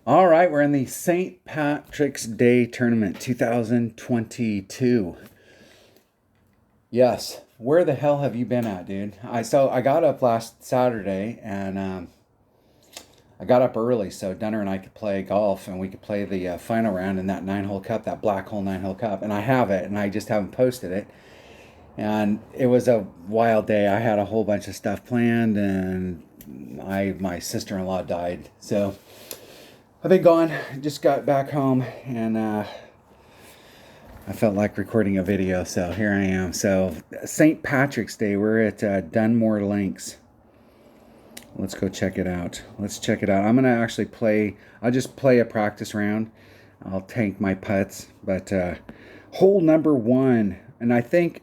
All right, we're in the St. Patrick's Day Tournament 2022. Yes, where the hell have you been at, dude? I got up last Saturday and I got up early so Dunner and I could play golf and we could play the final round in that 9-hole cup, that black hole 9-hole cup, and I have it and I just haven't posted it. And it was a wild day. I had a whole bunch of stuff planned and my sister-in-law died, so I've been gone. Just got back home and I felt like recording a video, so here I am. So St. Patrick's Day, we're at Dunmore Links. Let's go check it out. Let's check it out. I'm gonna actually play. I'll just play a practice round. I'll tank my putts, but hole number one, and I think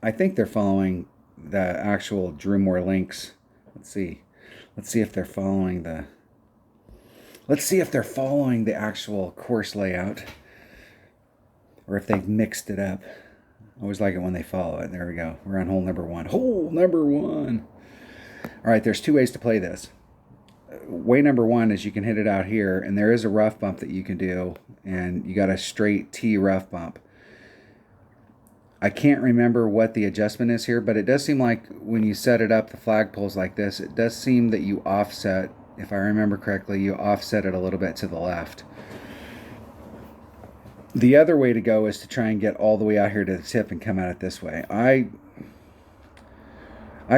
they're following the actual Drumore Links. Let's see. Let's see if they're following the. Let's see if they're following the actual course layout or if they've mixed it up. I always like it when they follow it. There we go. We're on hole number one. Hole number one. All right, there's two ways to play this. Way number one is you can hit it out here, and there is a rough bump that you can do, and you got a straight T rough bump. I can't remember what the adjustment is here, but it does seem like when you set it up, the flagpoles like this, it does seem that you offset, if I remember correctly, you offset it a little bit to the left. The other way to go is to try and get all the way out here to the tip and come at it this way. I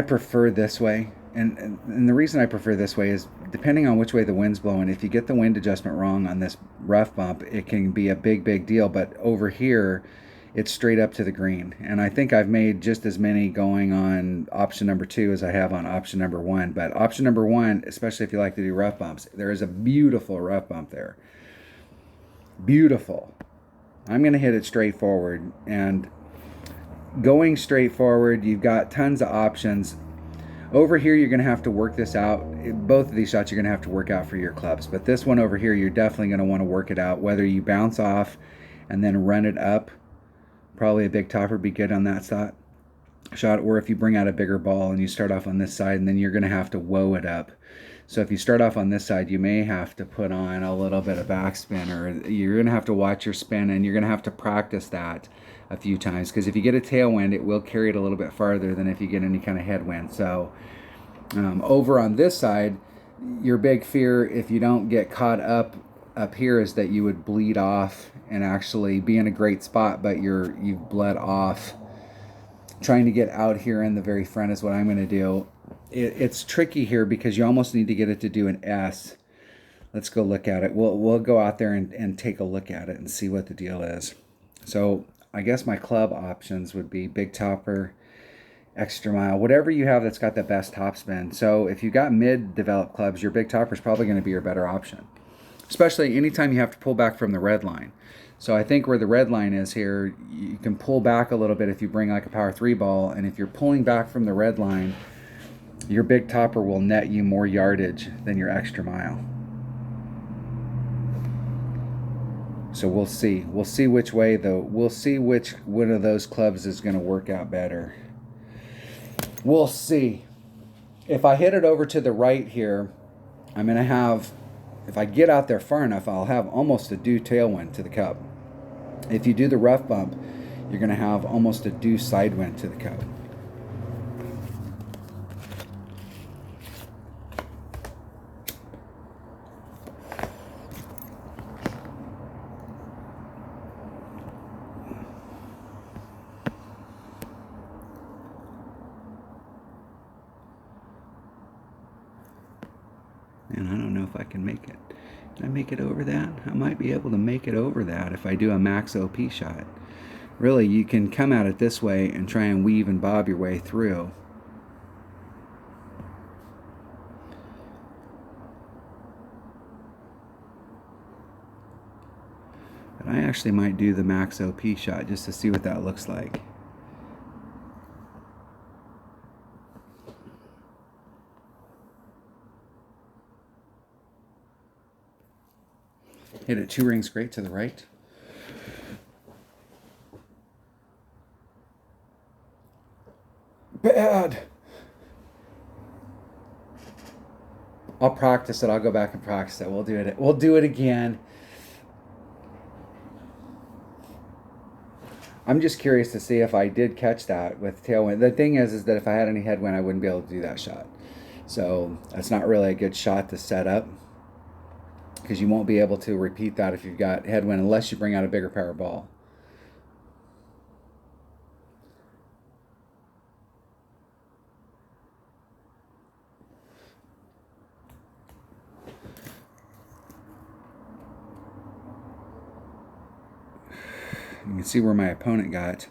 prefer this way, and the reason I prefer this way is depending on which way the wind's blowing. If you get the wind adjustment wrong on this rough bump, it can be a big deal, but over here it's straight up to the green, and I think I've made just as many going on option number two as I have on option number one. But option number one, especially if you like to do rough bumps, there is a beautiful rough bump there. Beautiful. I'm going to hit it straight forward, and going straight forward, you've got tons of options. Over here, you're going to have to work this out. Both of these shots, you're going to have to work out for your clubs. But this one over here, you're definitely going to want to work it out, whether you bounce off and then run it up. Probably a big topper would be good on that shot, or if you bring out a bigger ball and you start off on this side, and then you're going to have to woe it up. So if you start off on this side, you may have to put on a little bit of backspin, or you're going to have to watch your spin, and you're going to have to practice that a few times, because if you get a tailwind, it will carry it a little bit farther than if you get any kind of headwind. So over on this side, your big fear, if you don't get caught up here, is that you would bleed off and actually be in a great spot, but you've bled off. Trying to get out here in the very front is what I'm going to do. It's tricky here because you almost need to get it to do an S. Let's go look at it. We'll go out there and take a look at it and see what the deal is. So I guess my club options would be big topper, extra mile, whatever you have that's got the best topspin. So if you got mid-developed clubs, your big topper is probably going to be your better option, especially anytime you have to pull back from the red line. So I think where the red line is here, you can pull back a little bit if you bring like a power 3 ball, and if you're pulling back from the red line, your big topper will net you more yardage than your extra mile. So we'll see. We'll see which way, though. We'll see which one of those clubs is going to work out better. We'll see. If I hit it over to the right here, I'm going to have, if I get out there far enough, I'll have almost a due tailwind to the cup. If you do the rough bump, you're going to have almost a due side wind to the cup. And I don't know if I can make it. Can I make it over that? I might be able to make it over that if I do a max OP shot. Really, you can come at it this way and try and weave and bob your way through. But I actually might do the max OP shot just to see what that looks like. Hit it 2 rings great to the right. Bad. I'll practice it. I'll go back and practice it. We'll do it again. I'm just curious to see if I did catch that with tailwind. The thing is that if I had any headwind, I wouldn't be able to do that shot. So that's not really a good shot to set up, because you won't be able to repeat that if you've got headwind unless you bring out a bigger power ball. You can see where my opponent got,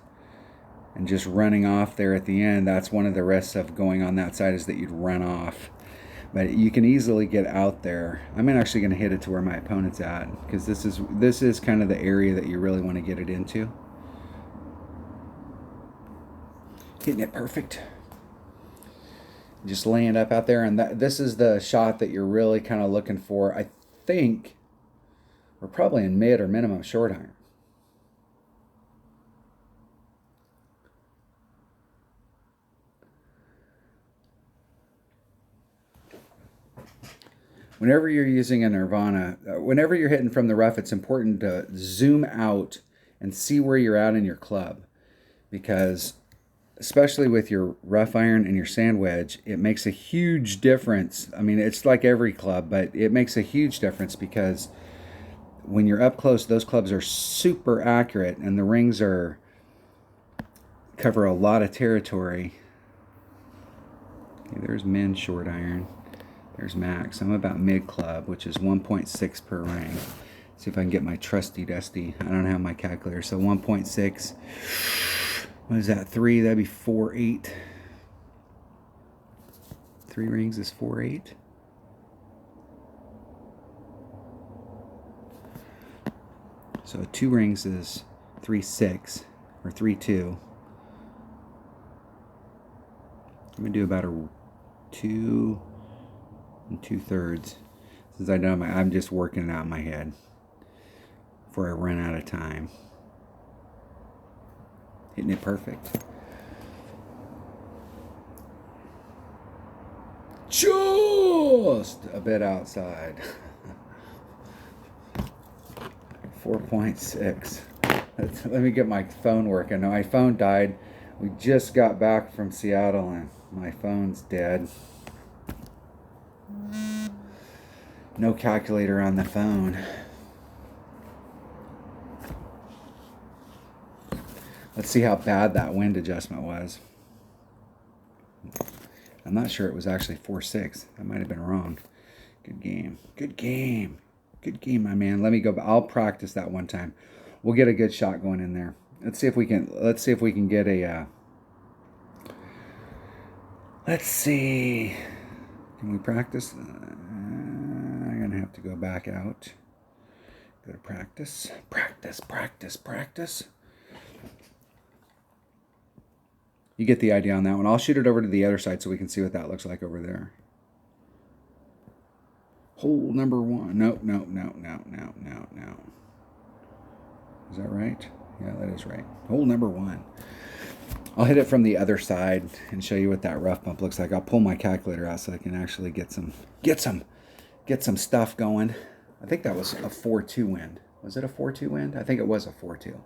and just running off there at the end. That's one of the risks of going on that side, is that you'd run off. But you can easily get out there. I'm actually going to hit it to where my opponent's at, because this is kind of the area that you really want to get it into. Hitting it perfect. Just laying it up out there, and this is the shot that you're really kind of looking for. I think we're probably in mid or minimum short iron. Whenever you're using a Nirvana, whenever you're hitting from the rough, it's important to zoom out and see where you're at in your club, because especially with your rough iron and your sand wedge, it makes a huge difference. I mean, it's like every club, but it makes a huge difference, because when you're up close, those clubs are super accurate, and the rings cover a lot of territory. Okay, there's min short iron. There's max. I'm about mid club, which is 1.6 per ring. See if I can get my trusty dusty. I don't have my calculator. So 1.6. What is that? 3? That'd be 4.8. 3 rings is 4.8. So 2 rings is 3.6 or 3.2. I'm gonna do about a 2 2/3, since I know I'm just working it out in my head before I run out of time. Hitting it perfect. Just a bit outside. 4.6. Let me get my phone working. My phone died. We just got back from Seattle and my phone's dead. No calculator on the phone. Let's see how bad that wind adjustment was. I'm not sure it was actually 4.6. I might have been wrong. Good game. Good game. Good game, my man. Let me go. I'll practice that one time. We'll get a good shot going in there. Let's see if we can get a let's see. Can we practice? I'm going to have to go back out. Go to practice. Practice. You get the idea on that one. I'll shoot it over to the other side so we can see what that looks like over there. Hole number 1. No. Is that right? Yeah, that is right. Hole number 1. I'll hit it from the other side and show you what that rough bump looks like. I'll pull my calculator out so I can actually get some stuff going. I think that was a 4.2 wind. Was it a 4.2 wind? I think it was a 4.2.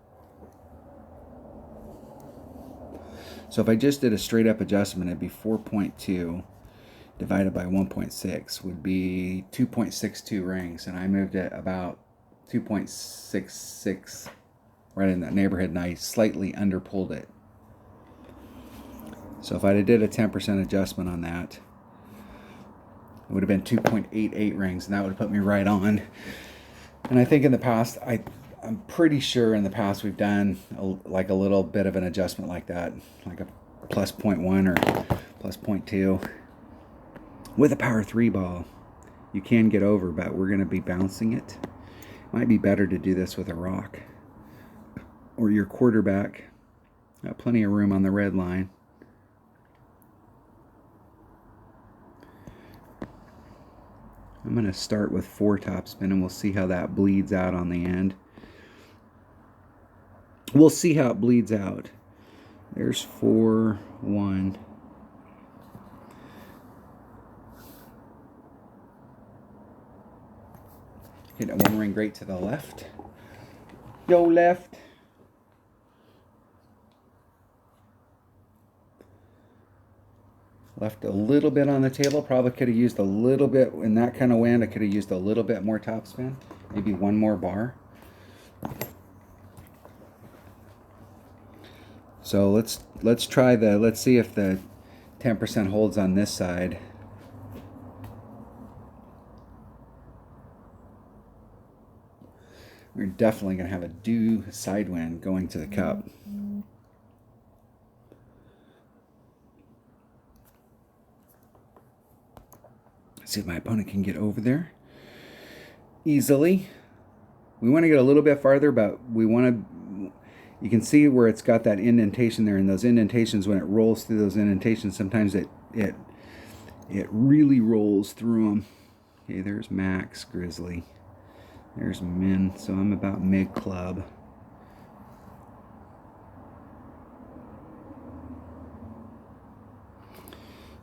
So if I just did a straight up adjustment, it'd be 4.2 divided by 1.6 would be 2.62 rings, and I moved it about 2.66, right in that neighborhood, and I slightly underpulled it. So if I did a 10% adjustment on that, it would have been 2.88 rings, and that would have put me right on. And I think in the past, I'm pretty sure in the past we've done like a little bit of an adjustment like that, like a plus 0.1 or plus 0.2. With a power 3 ball, you can get over, but we're going to be bouncing it. Might be better to do this with a rock or your quarterback. Got plenty of room on the red line. I'm going to start with 4 topspin, and we'll see how that bleeds out on the end. We'll see how it bleeds out. There's 4, 1. Hit a one ring great to the left. Yo, left. Left a little bit on the table. Probably could have used a little bit in that kind of wind. I could have used a little bit more topspin. Maybe one more bar. So let's try let's see if the 10% holds on this side. We're definitely going to have a due side wind going to the cup. Let's see if my opponent can get over there easily. We want to get a little bit farther, but we want to, you can see where it's got that indentation there, and those indentations, when it rolls through those indentations, sometimes it really rolls through them. Okay, there's Max Grizzly. There's Min, so I'm about mid-club.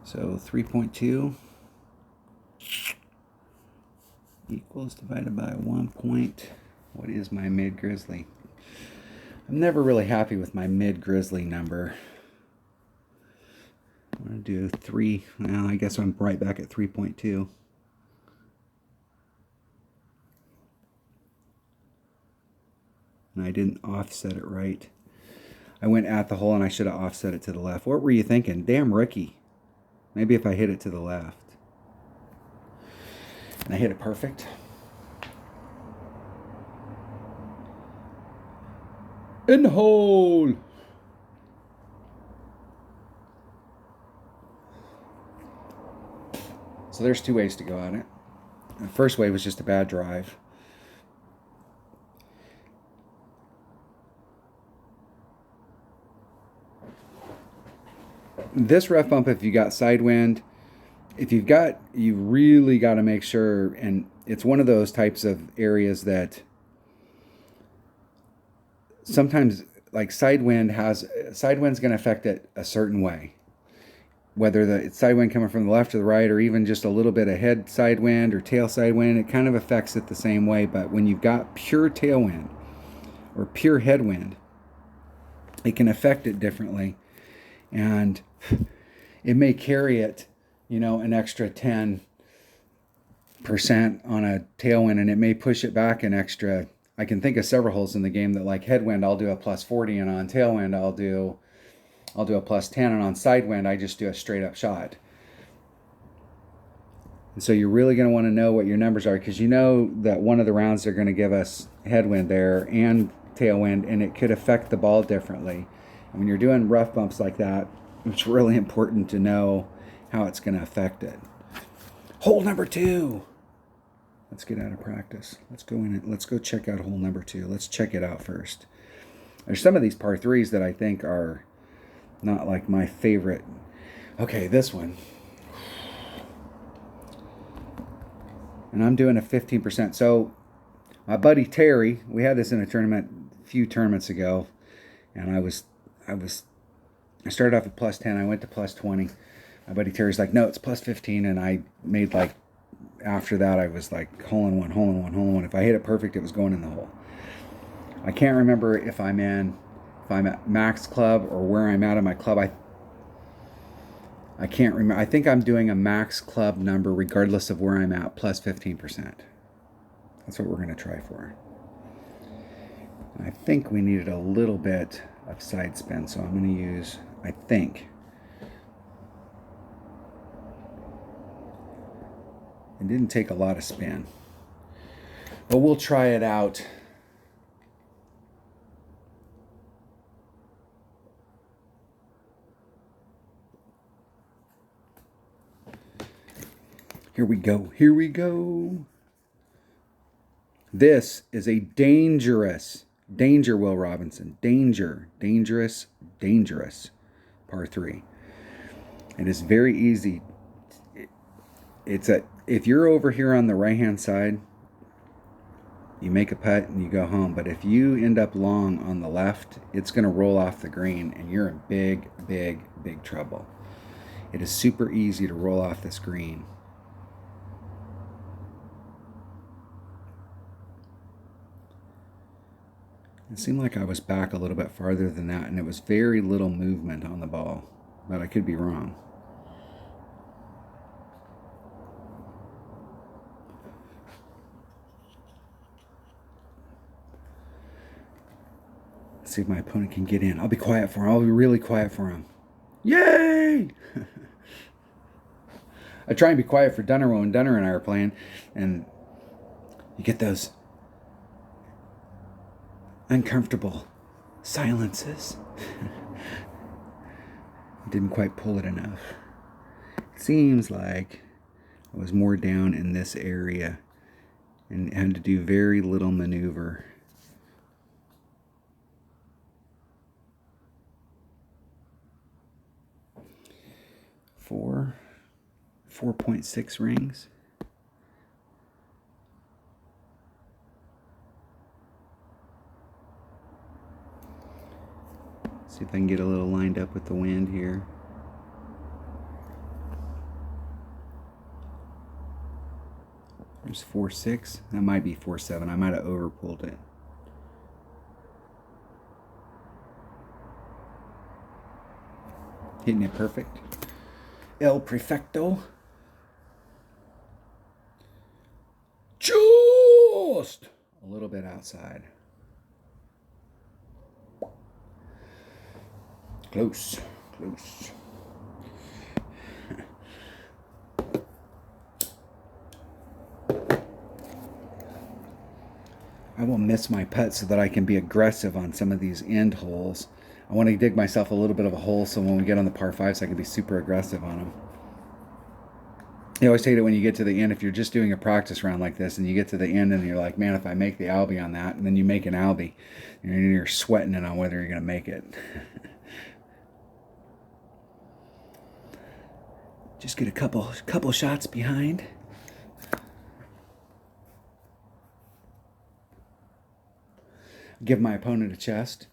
So 3.2 equals divided by 1 point. What is my mid-grizzly? I'm never really happy with my mid-grizzly number. I'm going to do 3. Well, I guess I'm right back at 3.2. And I didn't offset it right. I went at the hole and I should have offset it to the left. What were you thinking? Damn rookie. Maybe if I hit it to the left. And I hit it perfect. In the hole. So there's two ways to go at it. The first way was just a bad drive. This rough bump, if you got side wind, you really got to make sure, and it's one of those types of areas that sometimes, like side wind's going to affect it a certain way. Whether the side wind coming from the left or the right, or even just a little bit of head side wind or tail side wind, it kind of affects it the same way. But when you've got pure tailwind or pure headwind, it can affect it differently. And it may carry it, an extra 10% on a tailwind, and it may push it back an extra. I can think of several holes in the game that, like headwind, I'll do a plus 40, and on tailwind, I'll do a plus 10, and on side wind, I just do a straight up shot. And so you're really going to want to know what your numbers are, because you know that one of the rounds they're going to give us headwind there and tailwind, and it could affect the ball differently. And when you're doing rough bumps like that, it's really important to know how it's going to affect it. Hole number 2. Let's get out of practice. Let's go in. Let's go check out hole number 2. Let's check it out first. There's some of these par 3s that I think are not like my favorite. Okay, this one. And I'm doing a 15%. So my buddy Terry, we had this in a tournament a few tournaments ago, and I started off at plus 10. I went to plus 20. My buddy Terry's like, no, it's plus 15. And I made after that, I was like, hole in one, hole in one, hole in one. If I hit it perfect, it was going in the hole. I can't remember if I'm at max club or where I'm at in my club. I can't remember. I think I'm doing a max club number regardless of where I'm at, plus 15%. That's what we're going to try for. I think we needed a little bit of side spin, so I'm going to use, I think, it didn't take a lot of spin, but we'll try it out. Here we go. This is a danger, Will Robinson. Dangerous par 3. It is very easy. If you're over here on the right-hand side, you make a putt and you go home. But if you end up long on the left, it's going to roll off the green, and you're in big trouble. It is super easy to roll off this green. It seemed like I was back a little bit farther than that, and it was very little movement on the ball, but I could be wrong. Let's see if my opponent can get in. I'll be quiet for him. I'll be really quiet for him. Yay! I try and be quiet for Dunner when Dunner and I are playing, and you get those uncomfortable silences. Didn't quite pull it enough. It seems like I was more down in this area and had to do very little maneuver. Four. 4.6 rings. See if I can get a little lined up with the wind here. There's 4.6. That might be 4.7. I might have overpulled it. Hitting it perfect. El Prefecto. Just a little bit outside. Close, close. I will miss my putt so that I can be aggressive on some of these end holes. I want to dig myself a little bit of a hole so when we get on the par 5s I can be super aggressive on them. You always hate it when you get to the end if you're just doing a practice round like this and you get to the end and you're like, man, if I make the Albie on that, and then you make an Albie and you're sweating it on whether you're going to make it. Just get a couple shots behind. Give my opponent a chest.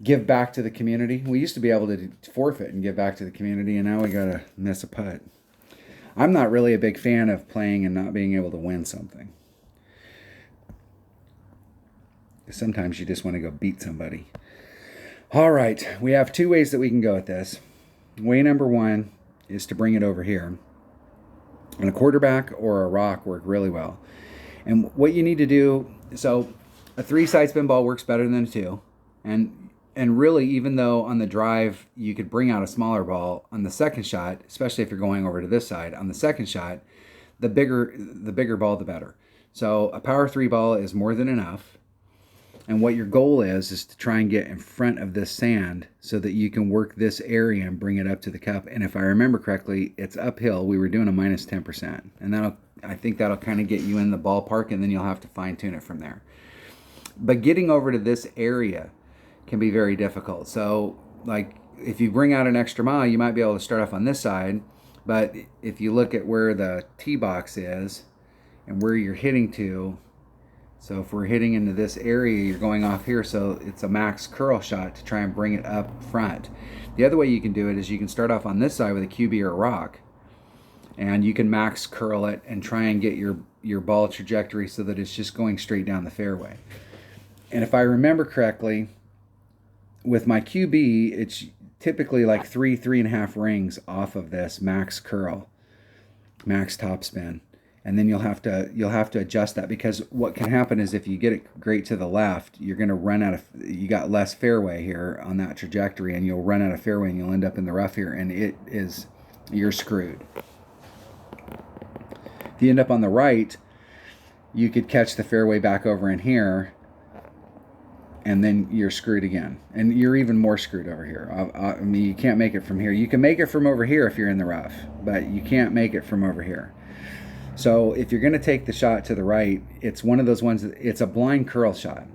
Give back to the community. We used to be able to forfeit and give back to the community, and now we got to miss a putt. I'm not really a big fan of playing and not being able to win something. Sometimes you just want to go beat somebody. All right, we have two ways that we can go at this. Way number one is to bring it over here. And a quarterback or a rock work really well. And what you need to do, so a 3-side spin ball works better than a 2. And really, even though on the drive you could bring out a smaller ball, on the second shot, especially if you're going over to this side, on the second shot, the bigger ball, the better. So a power 3 ball is more than enough. And what your goal is to try and get in front of this sand so that you can work this area and bring it up to the cup. And if I remember correctly, it's uphill. We were doing a minus 10%. And I think that'll kind of get you in the ballpark, and then you'll have to fine tune it from there. But getting over to this area can be very difficult. So like if you bring out an extra mile, you might be able to start off on this side. But if you look at where the tee box is and where you're hitting to, so if we're hitting into this area, you're going off here, so it's a max curl shot to try and bring it up front. The other way you can do it is you can start off on this side with a QB or a rock, and you can max curl it and try and get your ball trajectory so that it's just going straight down the fairway. And if I remember correctly, with my QB, it's typically like 3.5 rings off of this max curl, max topspin. And then you'll have to adjust that, because what can happen is if you get it great to the left, you're going to run out of, you got less fairway here on that trajectory, and you'll run out of fairway and you'll end up in the rough here, and you're screwed. If you end up on the right, you could catch the fairway back over in here, and then you're screwed again. And you're even more screwed over here. I mean, you can't make it from here. You can make it from over here if you're in the rough, but you can't make it from over here. So if you're going to take the shot to the right, it's one of those ones, it's a blind curl shot.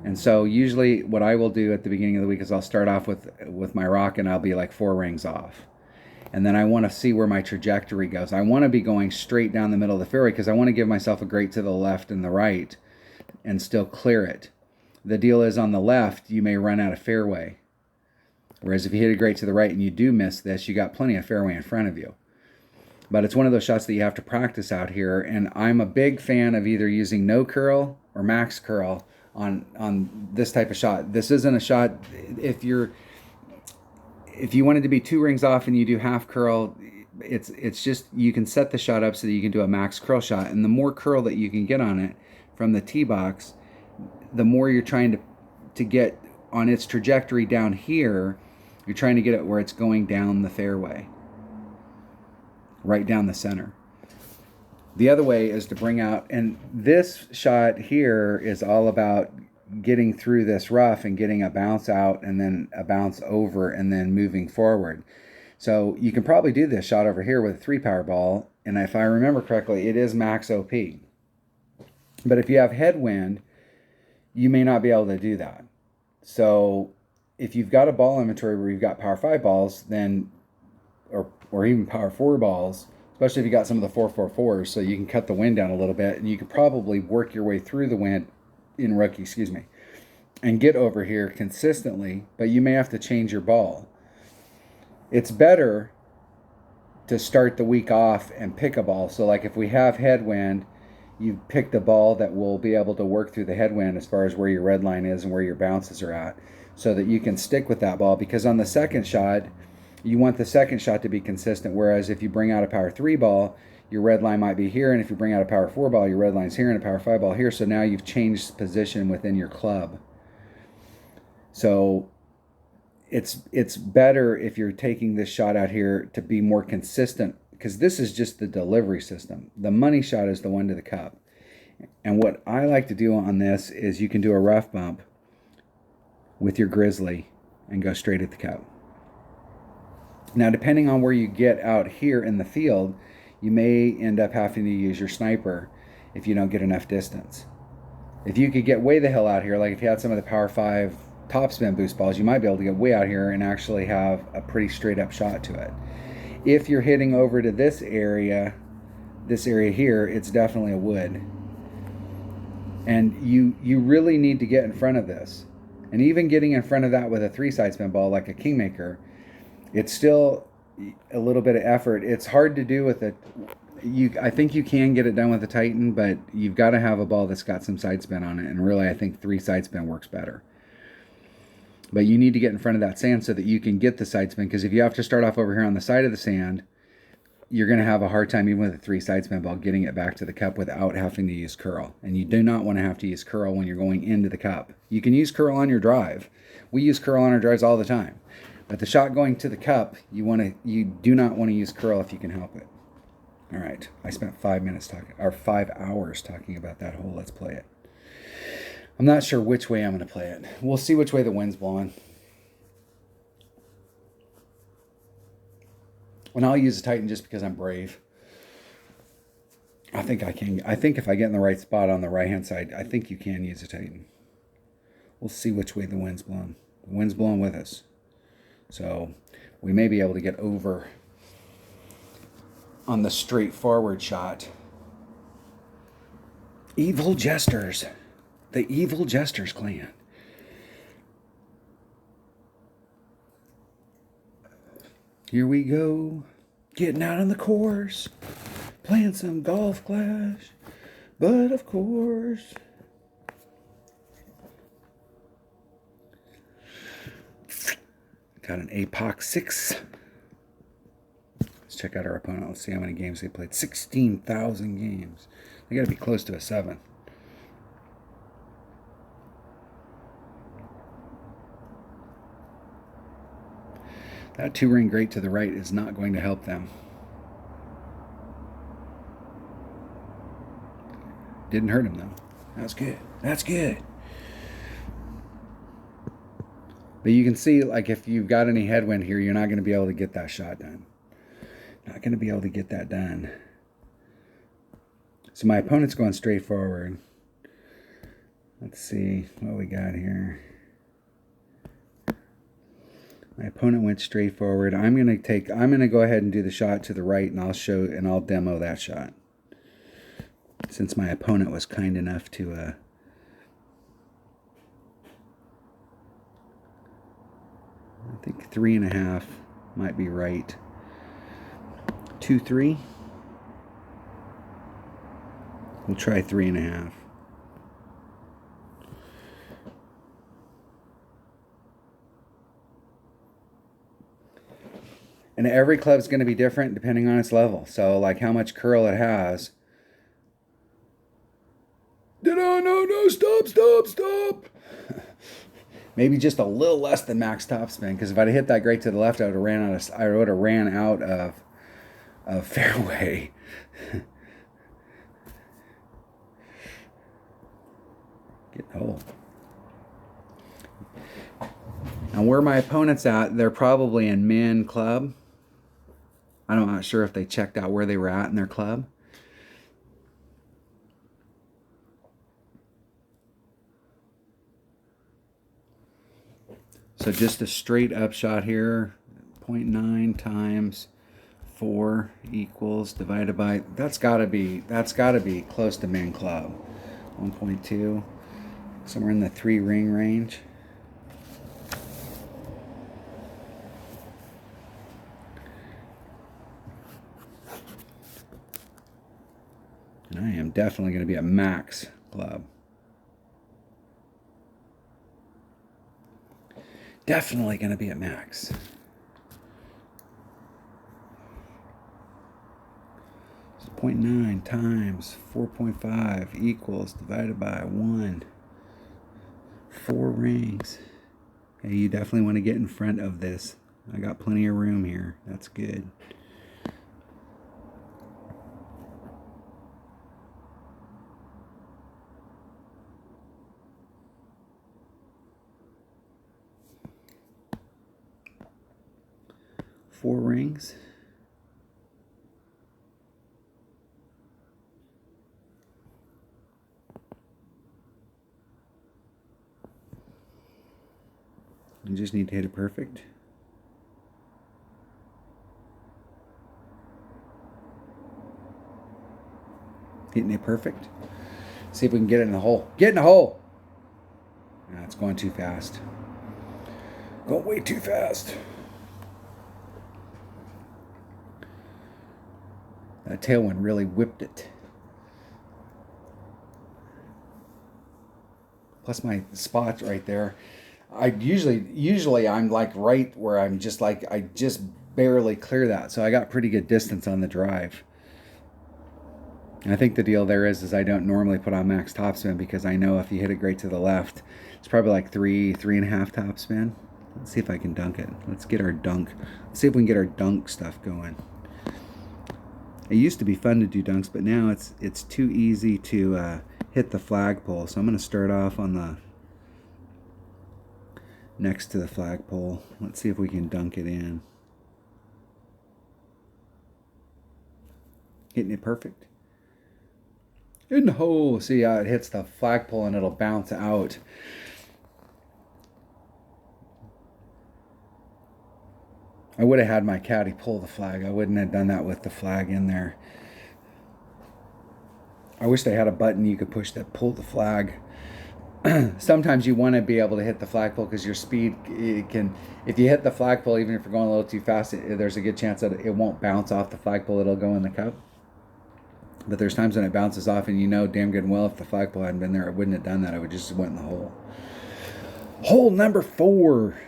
And so usually what I will do at the beginning of the week is I'll start off with my rock, and I'll be like 4 rings off. And then I want to see where my trajectory goes. I want to be going straight down the middle of the fairway, because I want to give myself a great to the left and the right and still clear it. The deal is, on the left, you may run out of fairway. Whereas if you hit it great to the right and you do miss this, you got plenty of fairway in front of you. But it's one of those shots that you have to practice out here. And I'm a big fan of either using no curl or max curl on this type of shot. This isn't a shot, if you want it to be 2 rings off and you do half curl, it's just, you can set the shot up so that you can do a max curl shot, and the more curl that you can get on it from the tee box, the more you're trying to get on its trajectory down here. You're trying to get it where it's going down the fairway, right down the center. The other way is to bring out, and this shot here is all about getting through this rough and getting a bounce out and then a bounce over and then moving forward. So you can probably do this shot over here with a 3-power ball, and if I remember correctly, it is max OP. But if you have headwind, you may not be able to do that. So if you've got a ball inventory where you've got power 5 balls, then or even power 4 balls, especially if you got some of the 444s, so you can cut the wind down a little bit, and you could probably work your way through the wind in rookie, and get over here consistently, but you may have to change your ball. It's better to start the week off and pick a ball. So like if we have headwind, you pick the ball that will be able to work through the headwind as far as where your red line is and where your bounces are at, so that you can stick with that ball, because on the second shot, you want the second shot to be consistent, whereas if you bring out a power 3 ball, your red line might be here, and if you bring out a power 4 ball, your red line's here, and a power 5 ball here, so now you've changed position within your club. So it's better if you're taking this shot out here to be more consistent, because this is just the delivery system. The money shot is the one to the cup. And what I like to do on this is you can do a rough bump with your grizzly and go straight at the cup. Now, depending on where you get out here in the field, you may end up having to use your sniper if you don't get enough distance. If you could get way the hell out here, like if you had some of the power 5 topspin boost balls, you might be able to get way out here and actually have a pretty straight up shot to it. If you're hitting over to this area here, it's definitely a wood. And you really need to get in front of this. And even getting in front of that with a 3-side spin ball like a Kingmaker, it's still a little bit of effort. It's hard to do with it. I think you can get it done with a Titan, but you've got to have a ball that's got some side spin on it. And really, I think 3-side spin works better. But you need to get in front of that sand so that you can get the side spin, because if you have to start off over here on the side of the sand, you're going to have a hard time, even with a 3-side spin ball, getting it back to the cup without having to use curl. And you do not want to have to use curl when you're going into the cup. You can use curl on your drive. We use curl on our drives all the time. But the shot going to the cup, you do not want to use curl if you can help it. All right, I spent 5 hours talking about that hole. Let's play it. I'm not sure which way I'm going to play it. We'll see which way the wind's blowing. And I'll use a Titan just because I'm brave. I think I can. I think if I get in the right spot on the right-hand side, I think you can use a Titan. We'll see which way the wind's blowing. The wind's blowing with us. So we may be able to get over on the straightforward shot. Evil Jesters. The Evil Jesters clan. Here we go. Getting out on the course. Playing some golf clash. But of course. Got an APOC 6. Let's check out our opponent. Let's see how many games they played. 16,000 games. They got to be close to a 7. That 2-ring grate to the right is not going to help them. Didn't hurt him, though. That's good. That's good. But you can see, like, if you've got any headwind here, you're not going to be able to get that shot done. Not going to be able to get that done. So my opponent's going straight forward. Let's see what we got here. My opponent went straight forward. I'm going to go ahead and do the shot to the right, and I'll demo that shot. Since my opponent was kind enough to I think 3.5 might be right. 2-3. We'll try 3.5. And every club's going to be different depending on its level. So like how much curl it has. No, stop. Maybe just a little less than max topspin, because if I'd hit that great to the left, I would have ran out of fairway. Get hole. Now where my opponent's at, they're probably in min club. I'm not sure if they checked out where they were at in their club. So just a straight up shot here, 0.9 times 4 equals divided by, that's gotta be close to min club. 1.2, somewhere in the 3 ring range. And I am definitely going to be a max club. Definitely going to be at max. So 0.9 times 4.5 equals divided by 1. 4 rings. Okay, you definitely want to get in front of this. I got plenty of room here. That's good. Four rings. You just need to hit it perfect. Hitting it perfect. See if we can get it in the hole. Get in the hole! Nah, it's going too fast. Going way too fast. That tailwind really whipped it. Plus my spot right there. I usually I'm like right where I'm just like, I just barely clear that. So I got pretty good distance on the drive. I think the deal there is I don't normally put on max topspin, because I know if you hit it great to the left, it's probably like 3.5 topspin. Let's see if I can dunk it. Let's get our dunk. Let's see if we can get our dunk stuff going. It used to be fun to do dunks, but now it's too easy to hit the flagpole. So I'm going to start off on the next to the flagpole. Let's see if we can dunk it in. Hitting it perfect. In the hole. See how it hits the flagpole and it'll bounce out. I would have had my caddy pull the flag. I wouldn't have done that with the flag in there. I wish they had a button you could push that pull the flag. Sometimes you want to be able to hit the flagpole because your speed, it can, if you hit the flagpole, even if you're going a little too fast, there's a good chance that it won't bounce off the flagpole. It'll go in the cup. But there's times when it bounces off, and you know damn good and well if the flagpole hadn't been there, it wouldn't have done that. It would just went in the hole. Hole number 4.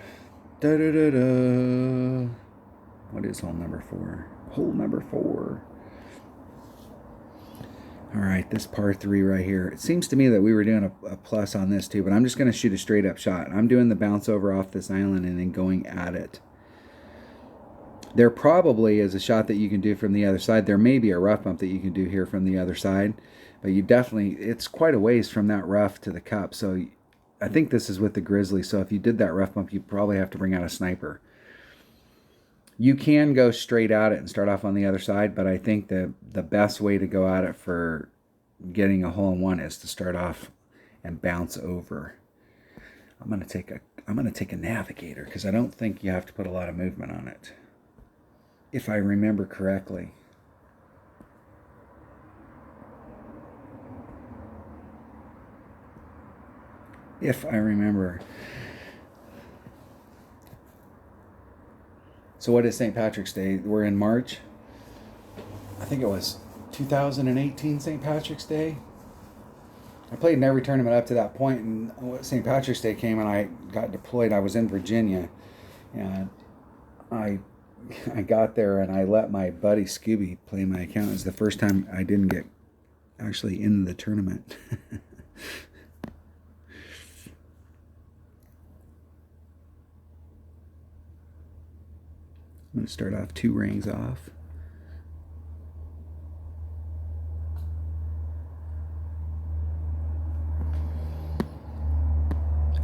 Da-da-da-da. What is hole number 4? Hole number 4. All right, this par 3 right here. It seems to me that we were doing a plus on this too, but I'm just going to shoot a straight up shot. I'm doing the bounce over off this island and then going at it. There probably is a shot that you can do from the other side. There may be a rough bump that you can do here from the other side, but you definitely, it's quite a ways from that rough to the cup. So I think this is with the Grizzly. So if you did that rough bump, you probably have to bring out a sniper. You can go straight at it and start off on the other side, but I think the best way to go at it for getting a hole-in-one is to start off and bounce over. I'm gonna take a navigator because I don't think you have to put a lot of movement on it, if I remember correctly. If I remember. So what is St. Patrick's Day? We're in March. I think it was 2018 St. Patrick's Day. I played in every tournament up to that point, and St. Patrick's Day came and I got deployed. I was in Virginia, and I I got there and I let my buddy Scooby play my account. It was the first time I didn't get actually into the tournament. I'm going to start off 2 rings off.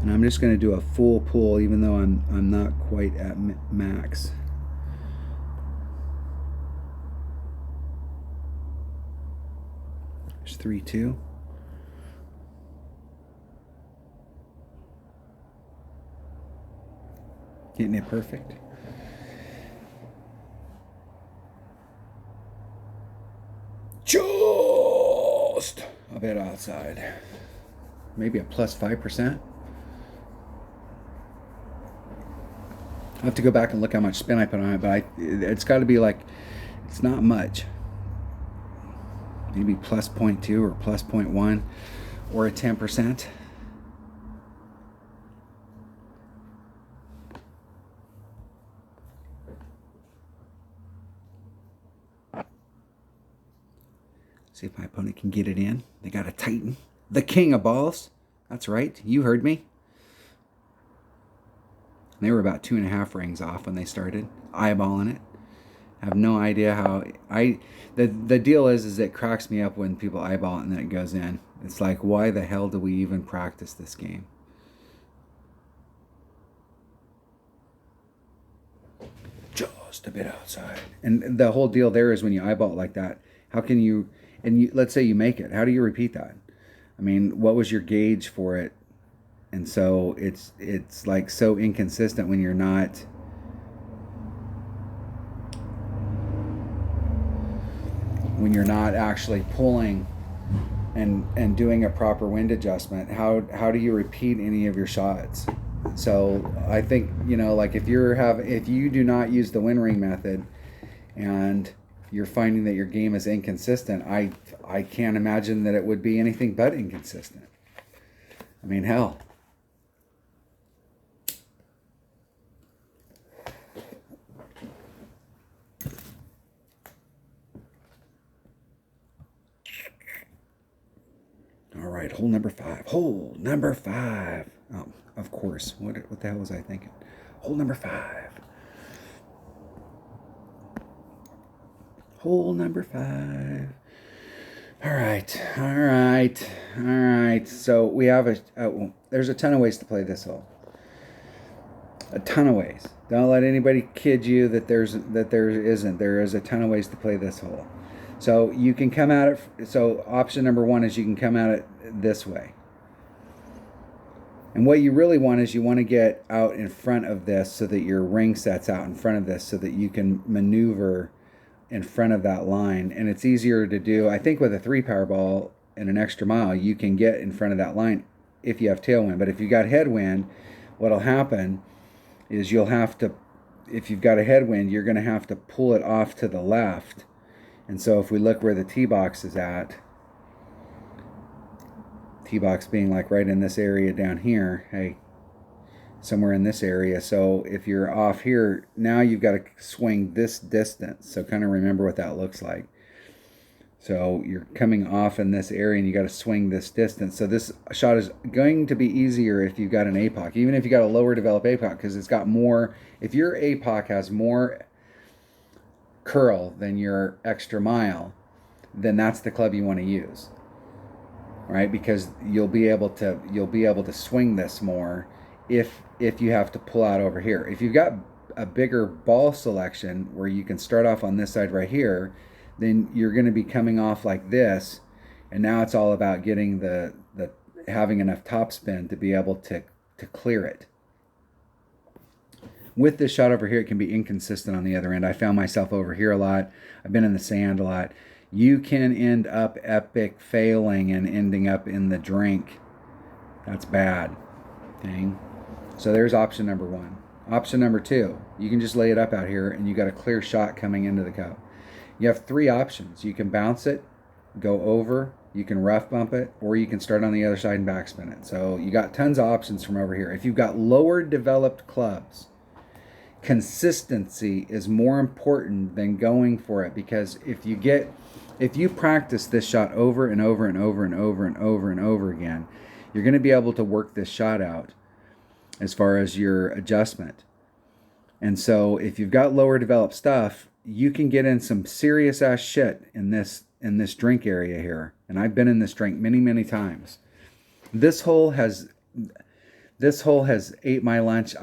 And I'm just going to do a full pull, even though I'm not quite at max. There's 3, 2. Getting it perfect. Just a bit outside. Maybe a plus 5%. I'll have to go back and look how much spin I put on it, but it's got to be like, it's not much. Maybe plus 0.2 or plus 0.1 or a 10%. See if my opponent can get it in. They got a Titan. The king of balls. That's right. You heard me. They were about 2.5 rings off when they started, eyeballing it. I have no idea how the deal is it cracks me up when people eyeball it and then it goes in. It's like, why the hell do we even practice this game? Just a bit outside. And the whole deal there is when you eyeball it like that, how can you, let's say you make it, how do you repeat that? I mean, what was your gauge for it? And so it's like so inconsistent when you're not actually pulling and doing a proper wind adjustment. How do you repeat any of your shots? So I think, like if you do not use the wind ring method and you're finding that your game is inconsistent, I can't imagine that it would be anything but inconsistent. I mean, hell. All right, hole number 5. Hole number 5. Oh, of course. What the hell was I thinking? Hole number 5. Hole number 5. All right. So we have there's a ton of ways to play this hole. A ton of ways. Don't let anybody kid you that there isn't. There is a ton of ways to play this hole. So you can come at it. So option number 1 is you can come at it this way. And what you really want is you want to get out in front of this so that your ring sets out in front of this so that you can maneuver in front of that line. And it's easier to do, I think, with a 3 power ball and an extra mile, you can get in front of that line if you have tailwind. But if you got headwind, what'll happen is you'll have to, if you've got a headwind, you're going to have to pull it off to the left. And so if we look where the tee box is at, tee box being like right in this area down here, hey, somewhere in this area. So if you're off here, now you've got to swing this distance. So kind of remember what that looks like. So you're coming off in this area and you got to swing this distance. So this shot is going to be easier if you've got an APOC, even if you got a lower developed APOC, because it's got more, if your APOC has more curl than your extra mile, then that's the club you want to use, right? Because you'll be able to swing this more if you have to pull out over here. If you've got a bigger ball selection where you can start off on this side right here, then you're going to be coming off like this, and now it's all about getting the having enough topspin to be able to clear it. With this shot over here, it can be inconsistent on the other end. I found myself over here a lot. I've been in the sand a lot. You can end up epic failing and ending up in the drink. That's bad. Okay. So there's option number 1. Option number 2, you can just lay it up out here and you got a clear shot coming into the cup. You have 3 options. You can bounce it, go over, you can rough bump it, or you can start on the other side and backspin it. So you got tons of options from over here. If you've got lower developed clubs, consistency is more important than going for it, because if you practice this shot over and over and over and over and over and over again, you're going to be able to work this shot out as far as your adjustment. And so if you've got lower developed stuff, you can get in some serious ass shit in this drink area here. And I've been in this drink many, many times. This hole has ate my lunch.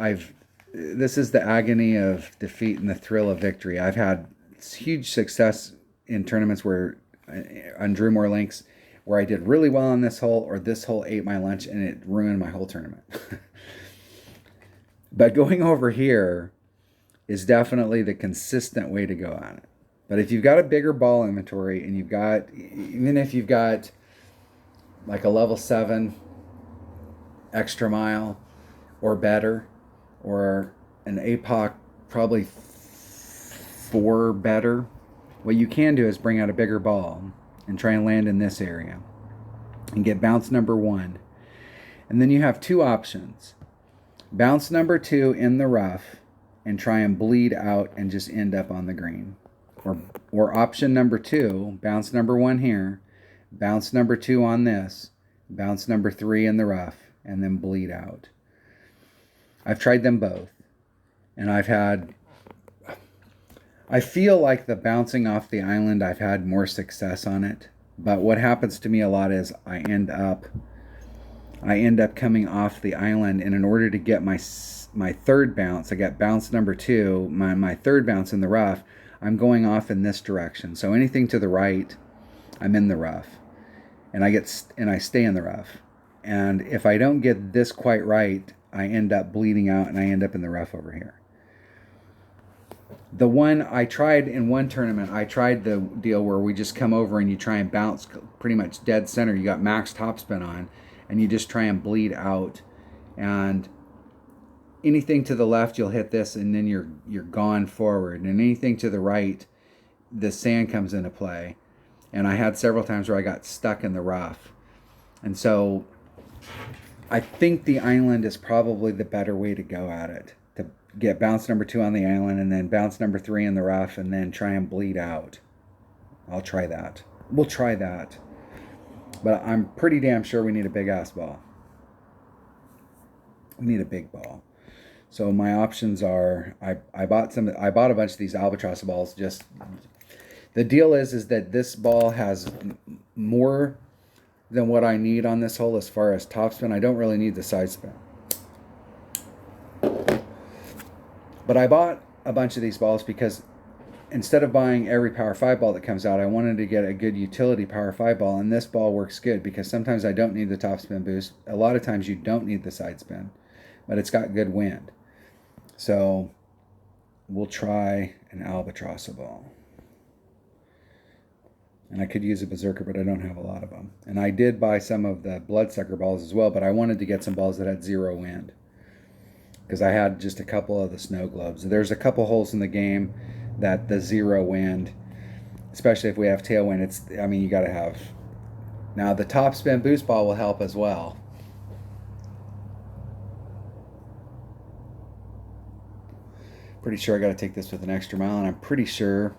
This is the agony of defeat and the thrill of victory. I've had huge success in tournaments where on Drew Moore Links where I did really well on this hole, or this hole ate my lunch and it ruined my whole tournament. But going over here is definitely the consistent way to go on it. But if you've got a bigger ball inventory, and even if you've got like a level 7 extra mile or better, or an APOC probably 4 better, what you can do is bring out a bigger ball and try and land in this area and get bounce number 1. And then you have 2 options. Bounce number 2 in the rough and try and bleed out and just end up on the green. Or option number 2, bounce number 1 here, bounce number 2 on this, bounce number 3 in the rough, and then bleed out. I've tried them both, and I feel like the bouncing off the island, I've had more success on it. But what happens to me a lot is I end up coming off the island, and in order to get my third bounce, I got bounce number 2, my third bounce in the rough, I'm going off in this direction. So anything to the right, I'm in the rough, and I stay in the rough. And if I don't get this quite right, I end up bleeding out and I end up in the rough over here. The one I tried in one tournament, I tried the deal where we just come over and you try and bounce pretty much dead center. You got max topspin on, and you just try and bleed out. And anything to the left, you'll hit this, and then you're gone forward. And anything to the right, the sand comes into play. And I had several times where I got stuck in the rough. And so I think the island is probably the better way to go at it. To get bounce number 2 on the island, and then bounce number 3 in the rough, and then try and bleed out. I'll try that. We'll try that. But I'm pretty damn sure we need a big ass ball. We need a big ball. So my options are, I bought a bunch of these albatross balls. Just the deal is that this ball has more than what I need on this hole as far as topspin. I don't really need the side spin. But I bought a bunch of these balls because instead of buying every Power 5 ball that comes out, I wanted to get a good utility Power 5 ball, and this ball works good because sometimes I don't need the topspin boost. A lot of times you don't need the side spin, but it's got good wind. So we'll try an albatross ball. And I could use a berserker, but I don't have a lot of them. And I did buy some of the bloodsucker balls as well, but I wanted to get some balls that had 0 wind, because I had just a couple of the snow globes. There's a couple holes in the game that the 0 wind, especially if we have tailwind, you got to have. Now the topspin boost ball will help as well. Pretty sure I got to take this with an extra mile, and I'm pretty sure,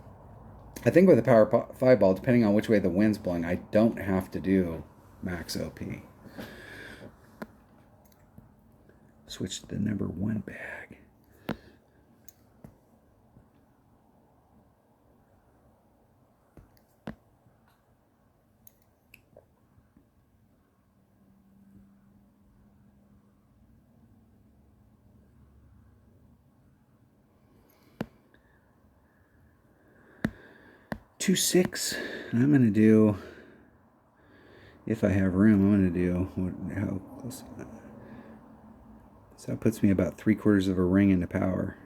I think with the Power 5 ball, depending on which way the wind's blowing, I don't have to do max OP. Switch to the number 1 bag. Two 6. And I'm going to do, if I have room, I'm going to do, how close is that? So that puts me about 3/4 of a ring into power.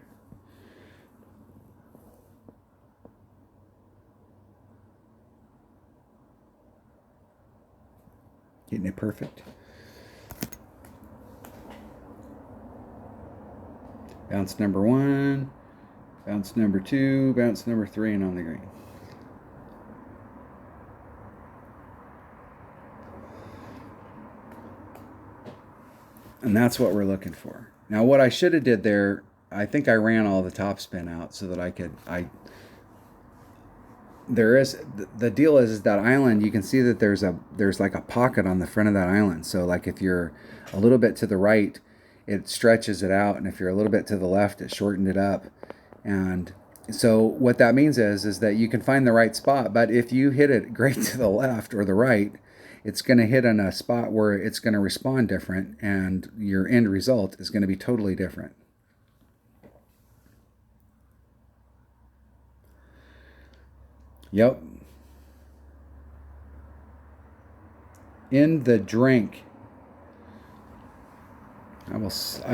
Getting it perfect. Bounce number 1, bounce number 2, bounce number 3, and on the green. And that's what we're looking for. Now, what I should have did there, I think I ran all the topspin out so that there is, the deal is that island, you can see that there's like a pocket on the front of that island. So like if you're a little bit to the right, it stretches it out, and if you're a little bit to the left, it shortened it up. And so what that means is that you can find the right spot, but if you hit it great to the left or the right, it's going to hit on a spot where it's going to respond different, and your end result is going to be totally different. Yep. In the drink. I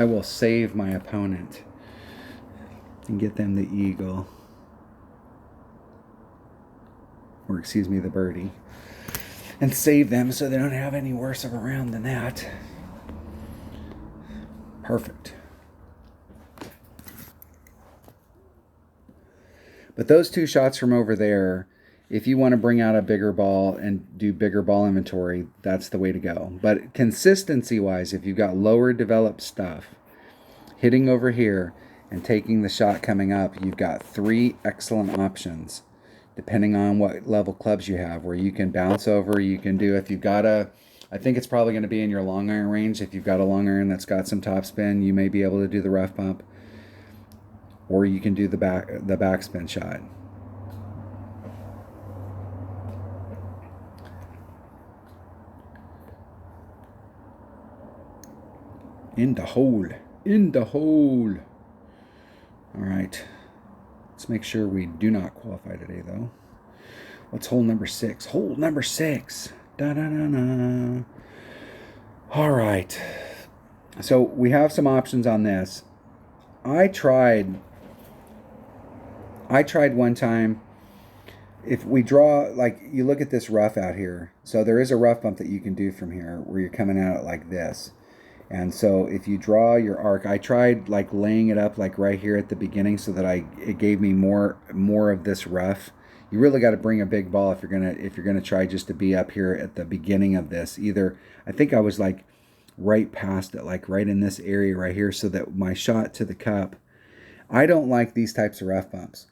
will save my opponent and get them the eagle. Or excuse me, the birdie. And save them so they don't have any worse of a round than that. Perfect. But those two shots from over there, if you want to bring out a bigger ball and do bigger ball inventory, that's the way to go. But consistency-wise, if you've got lower developed stuff, hitting over here and taking the shot coming up, you've got 3 excellent options, depending on what level clubs you have, where you can bounce over. You can do, if you've got I think it's probably going to be in your long iron range. If you've got a long iron that's got some topspin, you may be able to do the rough bump. Or you can do the backspin shot. In the hole. In the hole. All right. Let's make sure we do not qualify today, though. What's hole number 6? Hole number 6. Da-da-da-da. All right. So we have some options on this. I tried one time, if we draw, like, you look at this rough out here. So there is a rough bump that you can do from here where you're coming at it like this. And so if you draw your arc, I tried like laying it up like right here at the beginning so that it gave me more of this rough. You really got to bring a big ball if you're gonna try just to be up here at the beginning of this. Either, I think I was like right past it, like right in this area right here, so that my shot to the cup. I don't like these types of rough bumps.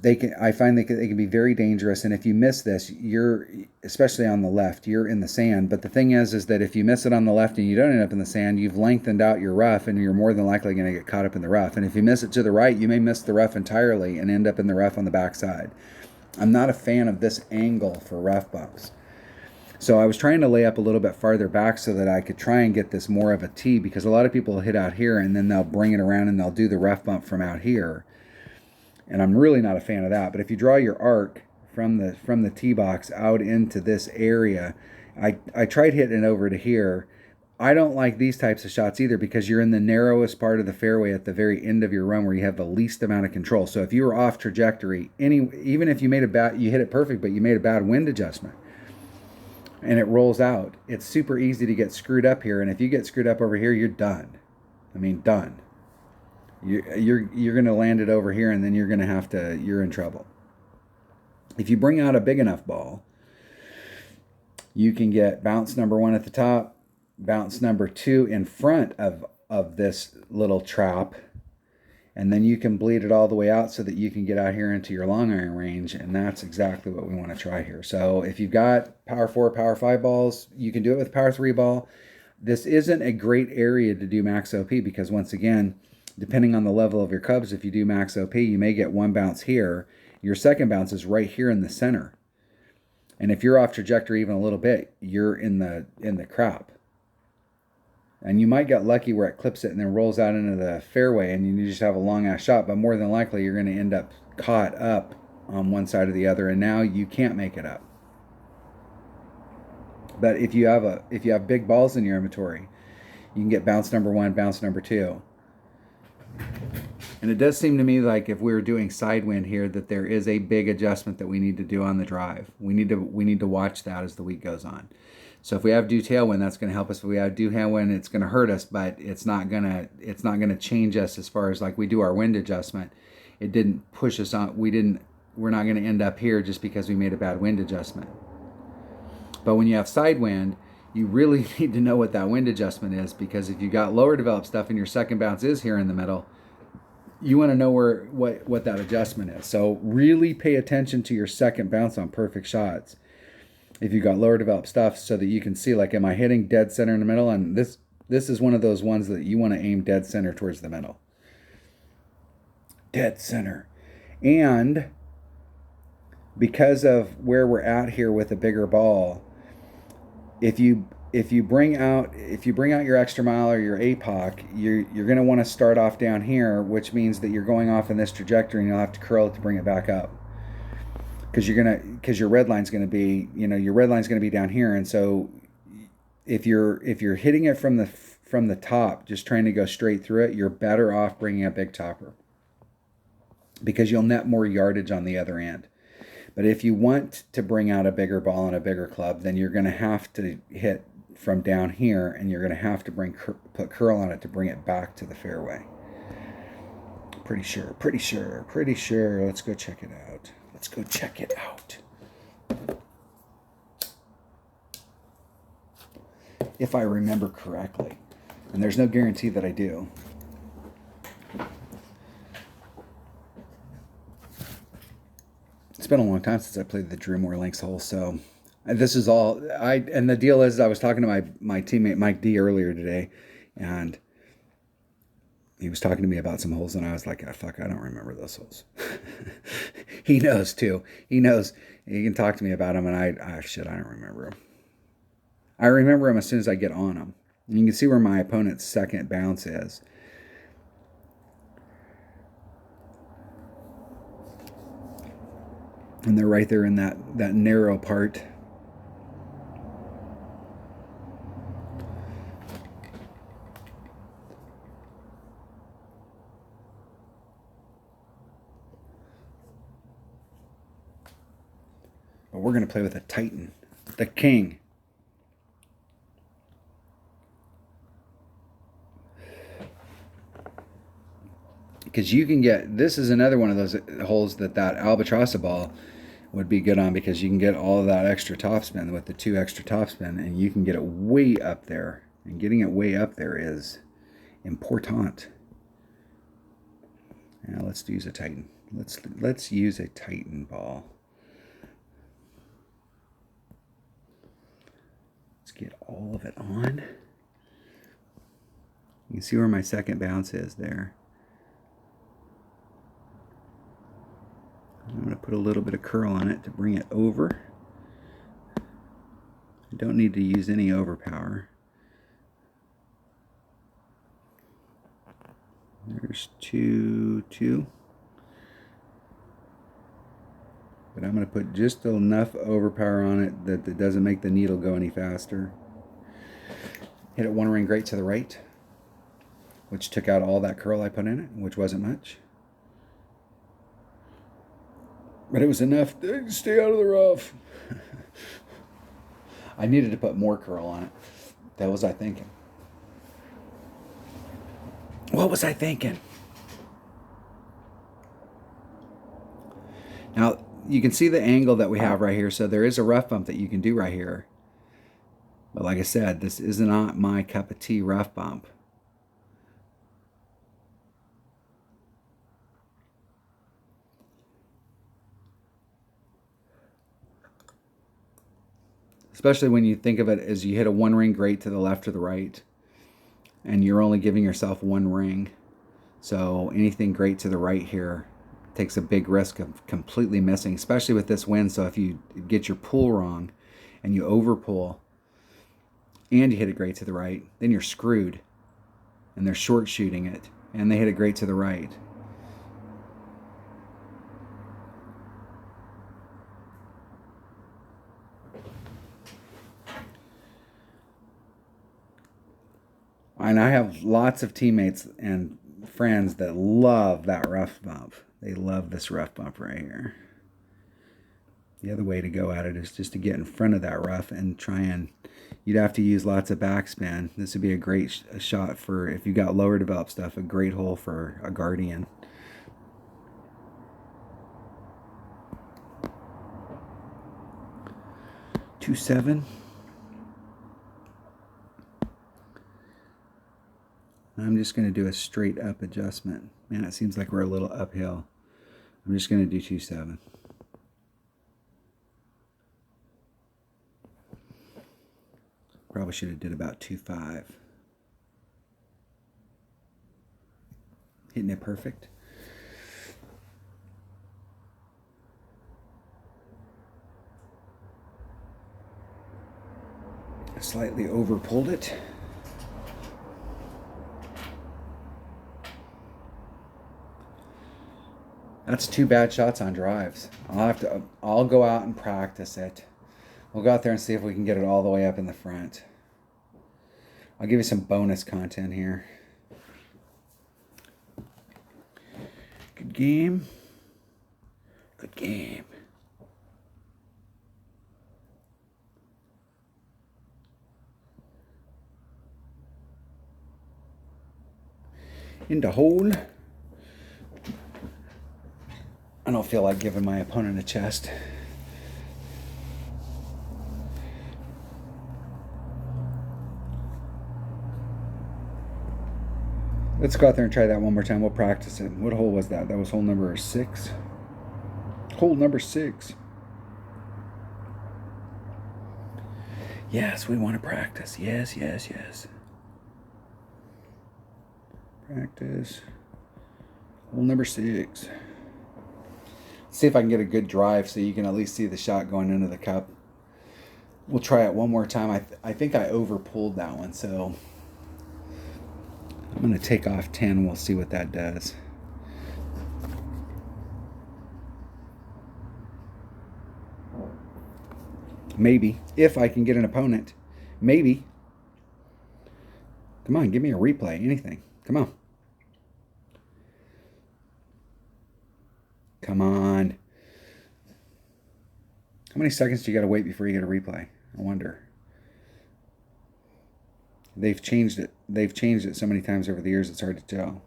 I find they can be very dangerous, and if you miss this, you're, especially on the left, you're in the sand. But the thing is that if you miss it on the left and you don't end up in the sand, you've lengthened out your rough, and you're more than likely going to get caught up in the rough. And if you miss it to the right, you may miss the rough entirely and end up in the rough on the backside. I'm not a fan of this angle for rough bumps. So I was trying to lay up a little bit farther back so that I could try and get this more of a tee, because a lot of people hit out here and then they'll bring it around and they'll do the rough bump from out here. And I'm really not a fan of that. But if you draw your arc from the tee box out into this area, I tried hitting it over to here. I don't like these types of shots either, because you're in the narrowest part of the fairway at the very end of your run where you have the least amount of control. So if you were off trajectory, even if you hit it perfect, but you made a bad wind adjustment and it rolls out, it's super easy to get screwed up here. And if you get screwed up over here, you're done. I mean, done. You're going to land it over here, and then you're in trouble. If you bring out a big enough ball, you can get bounce number 1 at the top, bounce number 2 in front of this little trap, and then you can bleed it all the way out so that you can get out here into your long iron range, and that's exactly what we want to try here. So if you've got power 4, power 5 balls, you can do it with power 3 ball. This isn't a great area to do max OP, because once again, depending on the level of your clubs, if you do max OP, you may get one bounce here. Your second bounce is right here in the center. And if you're off trajectory even a little bit, you're in the crap. And you might get lucky where it clips it and then rolls out into the fairway and you just have a long ass shot, but more than likely you're going to end up caught up on one side or the other, and now you can't make it up. But if you have big balls in your inventory, you can get bounce number 1, bounce number 2. And it does seem to me like if we were doing sidewind here, that there is a big adjustment that we need to do on the drive. We need to watch that as the week goes on. So if we have due tailwind, that's going to help us. If we have due handwind, it's going to hurt us, but it's not going to change us as far as like we do our wind adjustment. It didn't push us on. We're not going to end up here just because we made a bad wind adjustment. But when you have sidewind, you really need to know what that wind adjustment is, because if you got lower developed stuff and your second bounce is here in the middle, you want to know what that adjustment is. So really pay attention to your second bounce on perfect shots. If you've got lower developed stuff, so that you can see, like, am I hitting dead center in the middle? And this is one of those ones that you want to aim dead center towards the middle. Dead center. And because of where we're at here with a bigger ball, if you bring out your extra mile or your APOC, you're going to want to start off down here, which means that you're going off in this trajectory, and you'll have to curl it to bring it back up. Because your red line's going to be, your red line's going to be down here, and so if you're hitting it from the top, just trying to go straight through it, you're better off bringing a big topper, because you'll net more yardage on the other end. But if you want to bring out a bigger ball and a bigger club, then you're going to have to hit from down here, and you're going to have to put curl on it to bring it back to the fairway. Pretty sure. Let's go check it out. If I remember correctly. And there's no guarantee that I do. It's been a long time since I played the Drew Moore Links hole, so this is all and the deal is, I was talking to my teammate Mike D earlier today, and he was talking to me about some holes, and I was like, oh, fuck, I don't remember those holes. He knows too. He knows. He can talk to me about them, and I don't remember them. I remember them as soon as I get on them. And you can see where my opponent's second bounce is. And they're right there in that narrow part. But we're going to play with a Titan, the King. Because you can get, this is another one of those holes that albatross ball would be good on, because you can get all of that extra topspin with the 2 extra topspin, and you can get it way up there. And getting it way up there is important. Now let's use a Titan. Let's use a Titan ball. Let's get all of it on. You can see where my second bounce is there. I'm going to put a little bit of curl on it to bring it over. I don't need to use any overpower. There's 2. But I'm going to put just enough overpower on it that it doesn't make the needle go any faster. Hit it 1 ring great to the right, which took out all that curl I put in it, which wasn't much. But it was enough to stay out of the rough. I needed to put more curl on it. What was I thinking? Now, you can see the angle that we have right here. So there is a rough bump that you can do right here. But like I said, this is not my cup of tea rough bump. Especially when you think of it as you hit a 1 ring great to the left or the right, and you're only giving yourself 1 ring. So anything great to the right here takes a big risk of completely missing, especially with this wind. So if you get your pull wrong and you overpull and you hit it great to the right, then you're screwed. And they're short shooting it, and they hit it great to the right. And I have lots of teammates and friends that love that rough bump. They love this rough bump right here. The other way to go at it is just to get in front of that rough and try and, you'd have to use lots of backspin. This would be a great shot for, if you got lower developed stuff, a great hole for a guardian. Two 7. I'm just going to do a straight up adjustment. Man, it seems like we're a little uphill. I'm just going to do 2.7. Probably should have did about 2.5. Hitting it perfect. I slightly over pulled it. That's 2 bad shots on drives. I'll go out and practice it. We'll go out there and see if we can get it all the way up in the front. I'll give you some bonus content here. Good game. Good game. Into hole. I don't feel like giving my opponent a chest. Let's go out there and try that one more time. We'll practice it. What hole was that? That was hole number 6. Hole number 6. Yes, we want to practice. Yes, yes, yes. Practice. Hole number 6. See if I can get a good drive so you can at least see the shot going into the cup. We'll try it one more time. I think I over pulled that one, so I'm going to take off 10. We'll see what that does. Maybe, if I can get an opponent. Maybe. Come on, give me a replay. Anything. Come on. Come on. How many seconds do you got to wait before you get a replay? I wonder. They've changed it. They've changed it so many times over the years, it's hard to tell.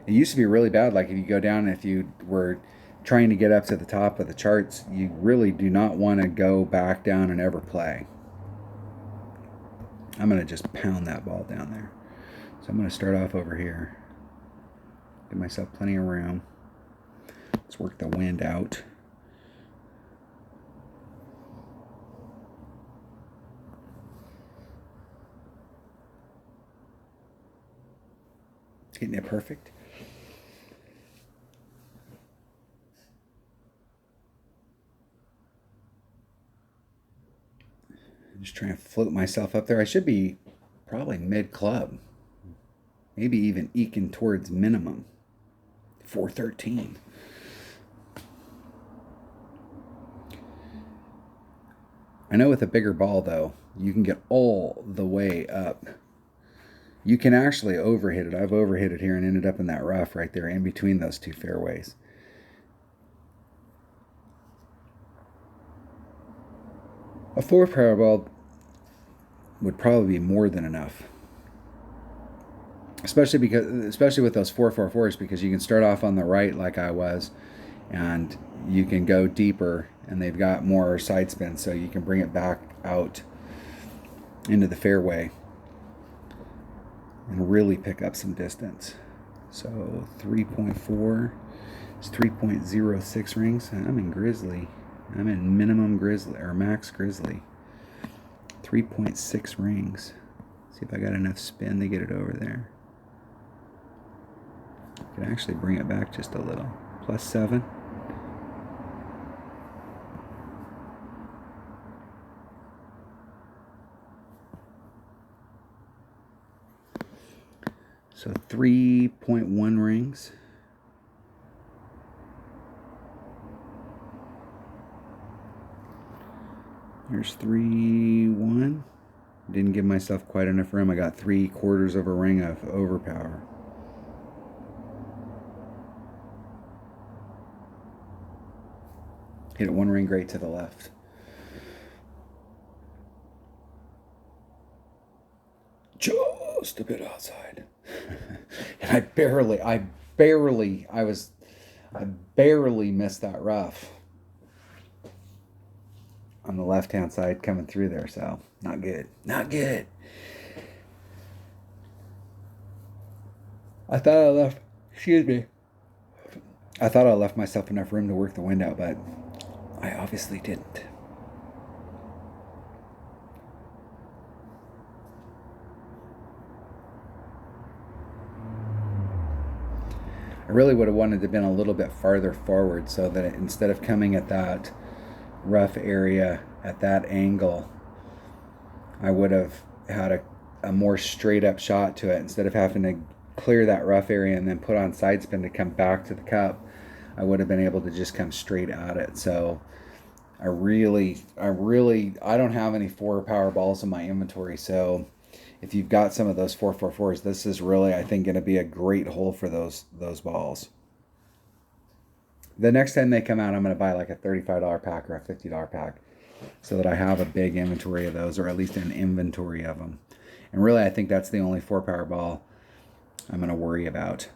It used to be really bad. Like if you go down, if you were trying to get up to the top of the charts, you really do not want to go back down and ever play. I'm going to just pound that ball down there. So I'm going to start off over here. Give myself plenty of room. Let's work the wind out. Hitting it perfect. I'm just trying to float myself up there. I should be probably mid-club. Maybe even eking towards minimum. 413. I know with a bigger ball, though, you can get all the way up. You can actually overhit it. I've overhit it here and ended up in that rough right there in between those two fairways. A 4-power ball would probably be more than enough. Especially with those 4-4-4s, because you can start off on the right like I was, and you can go deeper, and they've got more side spin, so you can bring it back out into the fairway and really pick up some distance. So 3.4 is 3.06 rings. I'm in Grizzly. I'm in minimum Grizzly or max Grizzly. 3.6 rings. See if I got enough spin to get it over there. I can actually bring it back just a little. +7. So 3.1 rings. There's 3.1. Didn't give myself quite enough room. I got 3/4 of a ring of overpower. Hit it 1 ring great to the left. Just a bit outside. And I barely missed that rough on the left-hand side coming through there, so not good. Not good. I thought I left, excuse me, I thought I left myself enough room to work the wind out, but I obviously didn't. I really would have wanted to have been a little bit farther forward so that instead of coming at that rough area at that angle, I would have had a more straight up shot to it. Instead of having to clear that rough area and then put on side spin to come back to the cup, I would have been able to just come straight at it. So I don't have any 4-power balls in my inventory. So if you've got some of those 444s, this is really, I think, going to be a great hole for those balls. The next time they come out, I'm going to buy like a $35 pack or a $50 pack so that I have a big inventory of those, or at least an inventory of them. And really, I think that's the only 4-power ball I'm going to worry about.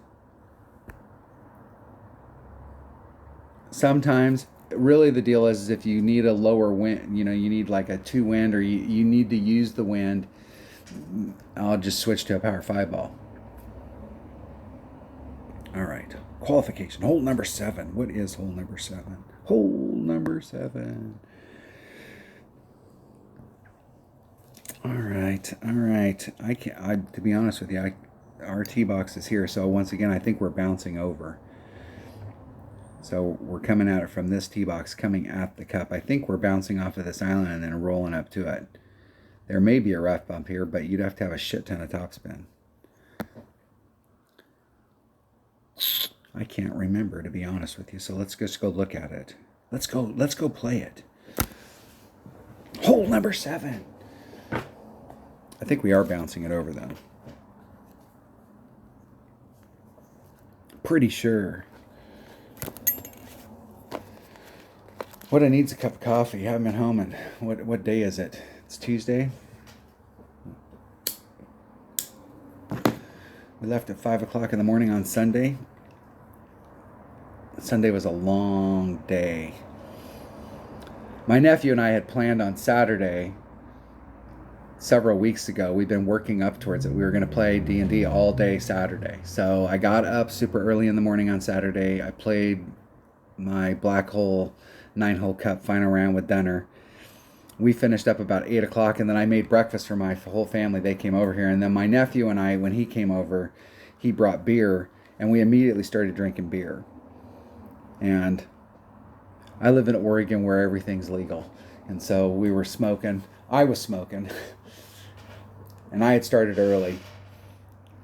Sometimes, really the deal is if you need a lower wind, you need like a 2 wind, or you need to use the wind, I'll just switch to a power 5 ball. All right. Qualification. Hole number 7. What is hole number 7? Hole number 7. All right. To be honest with you, our tee box is here. So once again, I think we're bouncing over. So we're coming at it from this tee box, coming at the cup. I think we're bouncing off of this island and then rolling up to it. There may be a rough bump here, but you'd have to have a shit ton of topspin. I can't remember, to be honest with you. So let's just go look at it. Let's go play it. Hole number 7. I think we are bouncing it over though. Pretty sure. What I need's a cup of coffee. I haven't been home, and what day is it? It's Tuesday. We left at 5 o'clock in the morning on Sunday. Sunday was a long day. My nephew and I had planned on Saturday several weeks ago. We've been working up towards it. We were going to play D&D all day Saturday. So I got up super early in the morning on Saturday. I played my black hole 9-hole cup final round with Dunner. We finished up about 8 o'clock, and then I made breakfast for my whole family. They came over here, and then my nephew and I, when he came over, he brought beer, and we immediately started drinking beer. And I live in Oregon where everything's legal, and so we were smoking. I was smoking, and I had started early,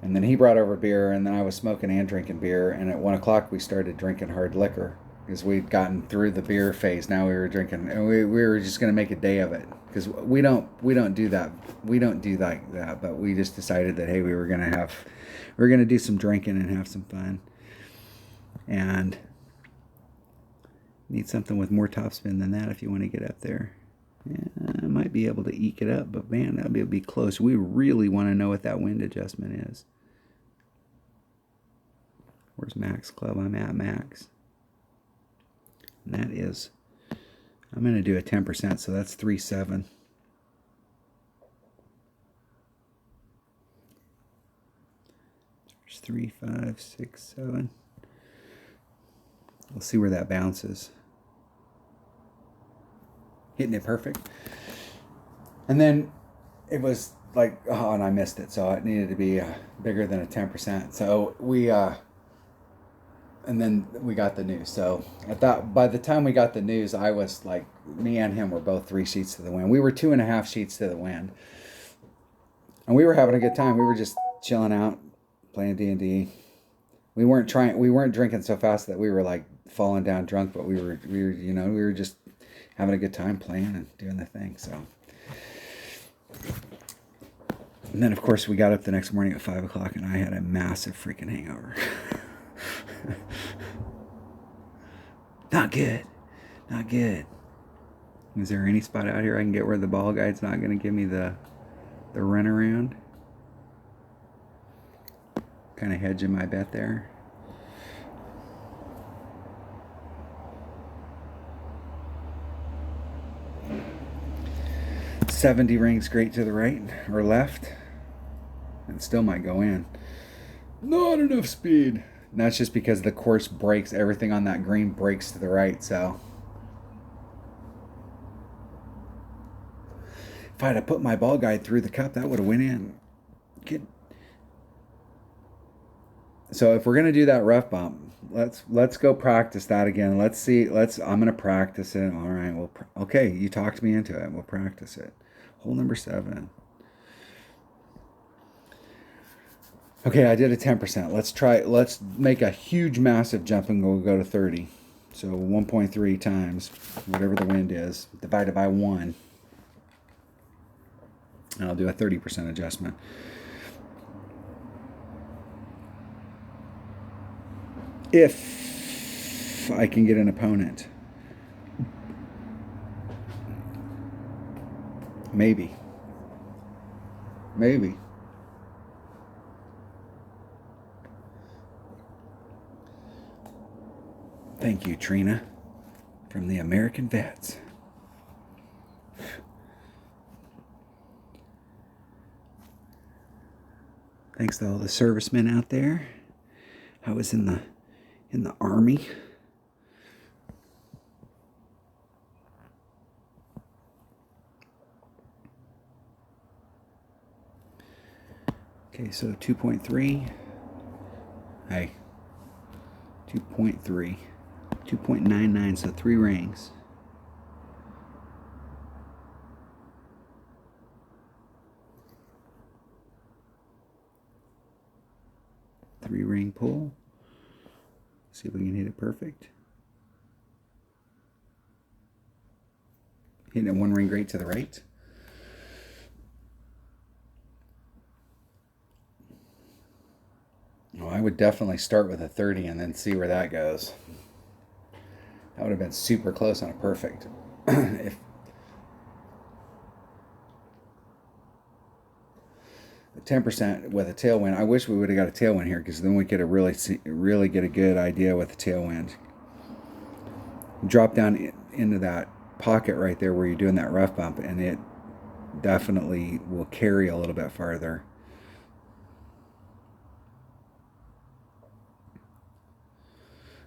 and then he brought over beer, and then I was smoking and drinking beer, and at 1 o'clock we started drinking hard liquor because we'd gotten through the beer phase. Now we were drinking, and we were just going to make a day of it because we don't do that. We don't do that, but we just decided that, hey, we were going to do some drinking and have some fun, and need something with more topspin than that if you want to get up there. Yeah, I might be able to eke it up, but man, that'll be close. We really want to know what that wind adjustment is. Where's Max Club? I'm at Max. And that is, I'm going to do a 10%, so that's 3.7. There's 3, 5, 6, 7. We'll see where that bounces. Hitting it perfect. And then it was like, oh, and I missed it, so it needed to be bigger than a 10%. So we, and then we got the news. So by the time we got the news, I was like, me and him were both 3 sheets to the wind. We were 2.5 sheets to the wind, and we were having a good time. We were just chilling out, playing D&D. We weren't drinking so fast that we were like falling down drunk, but we were just having a good time playing and doing the thing. So, and then of course we got up the next morning at 5 o'clock, and I had a massive freaking hangover. Not good. Is there any spot out here I can get where the ball guide's not going to give me the run around? Kind of hedging my bet there. $70 rings great to the right or left, and still might go in. Not enough speed. And that's just because the course breaks, everything on that green breaks to the right. So if I'd have put my ball guide through the cup, that would have went in. Good. So if we're gonna do that rough bump, let's go practice that again. Let's see. I'm gonna practice it. All right. Okay. You talked me into it. We'll practice it. Hole number 7. Okay, I did a 10%. Let's make a huge, massive jump and we'll go to 30. So 1.3 times whatever the wind is, divided by 1. And I'll do a 30% adjustment. If I can get an opponent. Maybe. Thank you, Trina, from the American Vets. Thanks to all the servicemen out there. I was in the Army. Okay, so 2.3. Hey, 2.3. 2.99, so 3 rings. Three ring pull. See if we can hit it perfect. Hitting it 1 ring great to the right. Oh, I would definitely start with a 30 and then see where that goes. That would have been super close on a perfect. If 10% with a tailwind, I wish we would have got a tailwind here because then we could have really get a good idea with the tailwind. Drop down into that pocket right there where you're doing that rough bump, and it definitely will carry a little bit farther.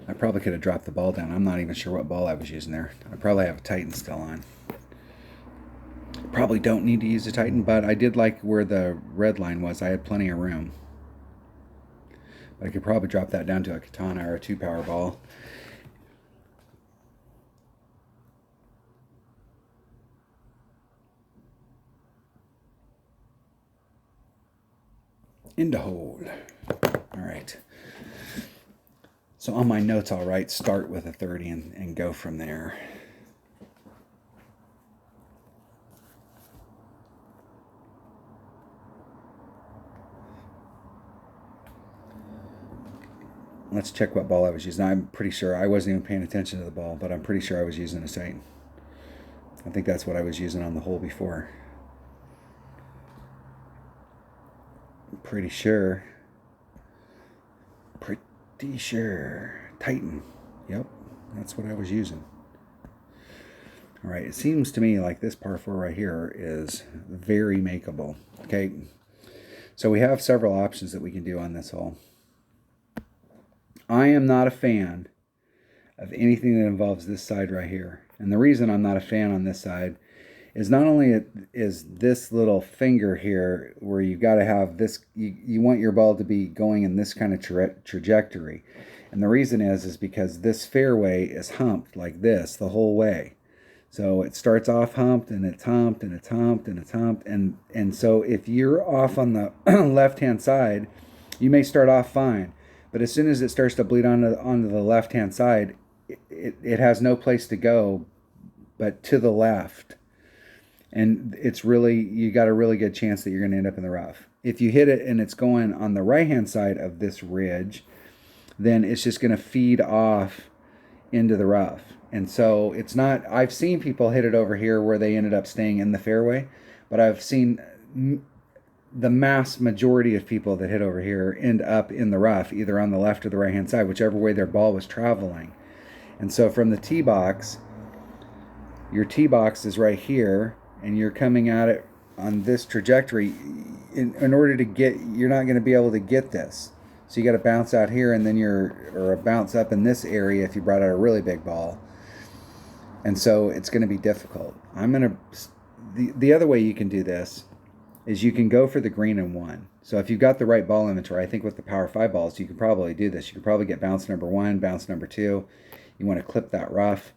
I probably could have dropped the ball down. I'm not even sure what ball I was using there. I probably have a Titan still on. Probably don't need to use a Titan, but I did like where the red line was. I had plenty of room. But I could probably drop that down to a Katana or a 2-power ball. Into hold. All right. So on my notes, I'll write start with a 30 and go from there. Let's check what ball I was using. I'm pretty sure I wasn't even paying attention to the ball, but I'm pretty sure I was using a Titan. I think that's what I was using on the hole before. I'm pretty sure. Pretty sure. Titan. Yep, that's what I was using. All right, it seems to me like this par 4 right here is very makeable. Okay, so we have several options that we can do on this hole. I am not a fan of anything that involves this side right here. And the reason I'm not a fan on this side is not only is this little finger here where you've got to have this, you want your ball to be going in this kind of trajectory. And the reason is because this fairway is humped like this the whole way. So it starts off humped and it's humped and it's humped and it's humped. And so if you're off on the left-hand side, you may start off fine. But as soon as it starts to bleed onto the left-hand side, it has no place to go but to the left. And it's really, you got a really good chance that you're going to end up in the rough. If you hit it and it's going on the right-hand side of this ridge, then it's just going to feed off into the rough. And so it's not, I've seen people hit it over here where they ended up staying in the fairway, but I've seen the mass majority of people that hit over here end up in the rough, either on the left or the right-hand side, whichever way their ball was traveling. And so from the tee box, your tee box is right here, and you're coming at it on this trajectory. In order to get, you're not going to be able to get this. So you got to bounce out here, and then or bounce up in this area if you brought out a really big ball. And so it's going to be difficult. The other way you can do this is you can go for the green and one. So if you've got the right ball inventory, I think with the Power 5 balls, you can probably do this. You can probably get bounce number 1, bounce number 2. You want to clip that rough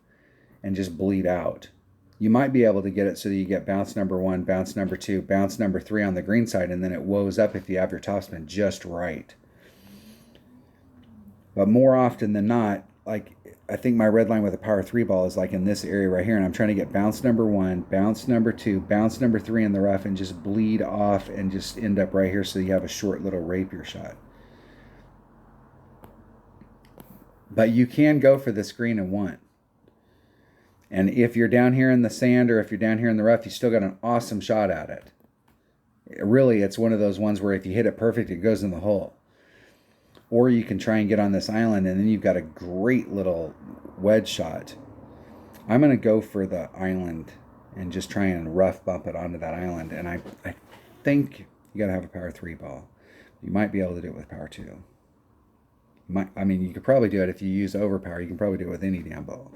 and just bleed out. You might be able to get it so that you get bounce number 1, bounce number 2, bounce number 3 on the green side, and then it woes up if you have your topspin just right. But more often than not, like I think my red line with a Power 3 ball is like in this area right here, and I'm trying to get bounce number 1, bounce number 2, bounce number 3 in the rough, and just bleed off and just end up right here so you have a short little rapier shot. But you can go for this green and one. And if you're down here in the sand or if you're down here in the rough, you still got an awesome shot at it. Really, it's one of those ones where if you hit it perfect, it goes in the hole. Or you can try and get on this island, and then you've got a great little wedge shot. I'm going to go for the island and just try and rough bump it onto that island. And I think you got to have a Power 3 ball. You might be able to do it with Power 2. You could probably do it if you use overpower. You can probably do it with any damn ball.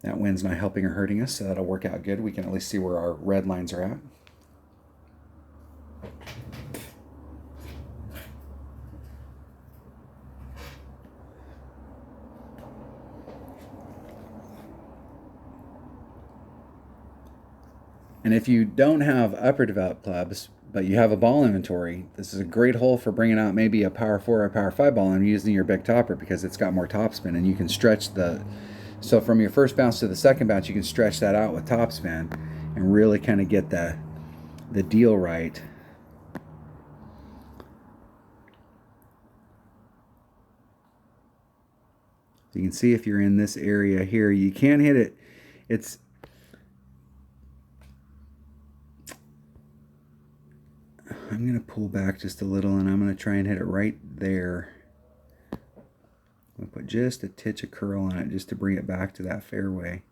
That wind's not helping or hurting us, so that'll work out good. We can at least see where our red lines are at. And if you don't have upper developed clubs, but you have a ball inventory, this is a great hole for bringing out maybe a Power 4 or a Power 5 ball and using your big topper because it's got more topspin, and you can stretch so from your first bounce to the second bounce, you can stretch that out with topspin and really kind of get the deal right. You can see if you're in this area here, you can hit it. I'm going to pull back just a little, and I'm going to try and hit it right there. I'm going to put just a titch of curl on it just to bring it back to that fairway.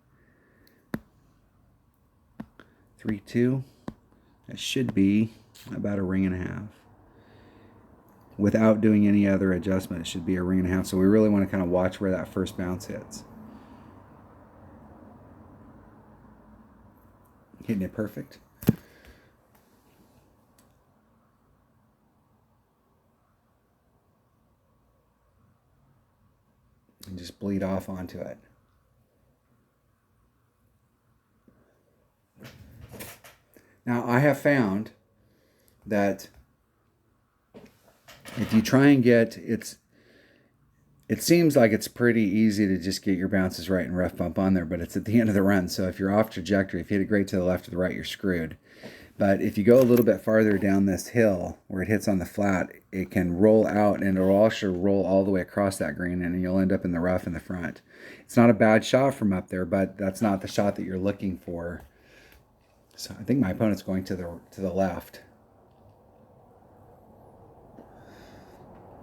3-2. That should be about a ring and a half. Without doing any other adjustment, it should be a ring and a half. So we really want to kind of watch where that first bounce hits. Hitting it perfect. And just bleed off onto it. Now, I have found that if you try and it seems like it's pretty easy to just get your bounces right and rough bump on there, but it's at the end of the run. So if you're off trajectory, if you hit it great to the left or the right, you're screwed. But if you go a little bit farther down this hill where it hits on the flat, it can roll out, and it'll also roll all the way across that green, and you'll end up in the rough in the front. It's not a bad shot from up there, but that's not the shot that you're looking for. So I think my opponent's going to the left.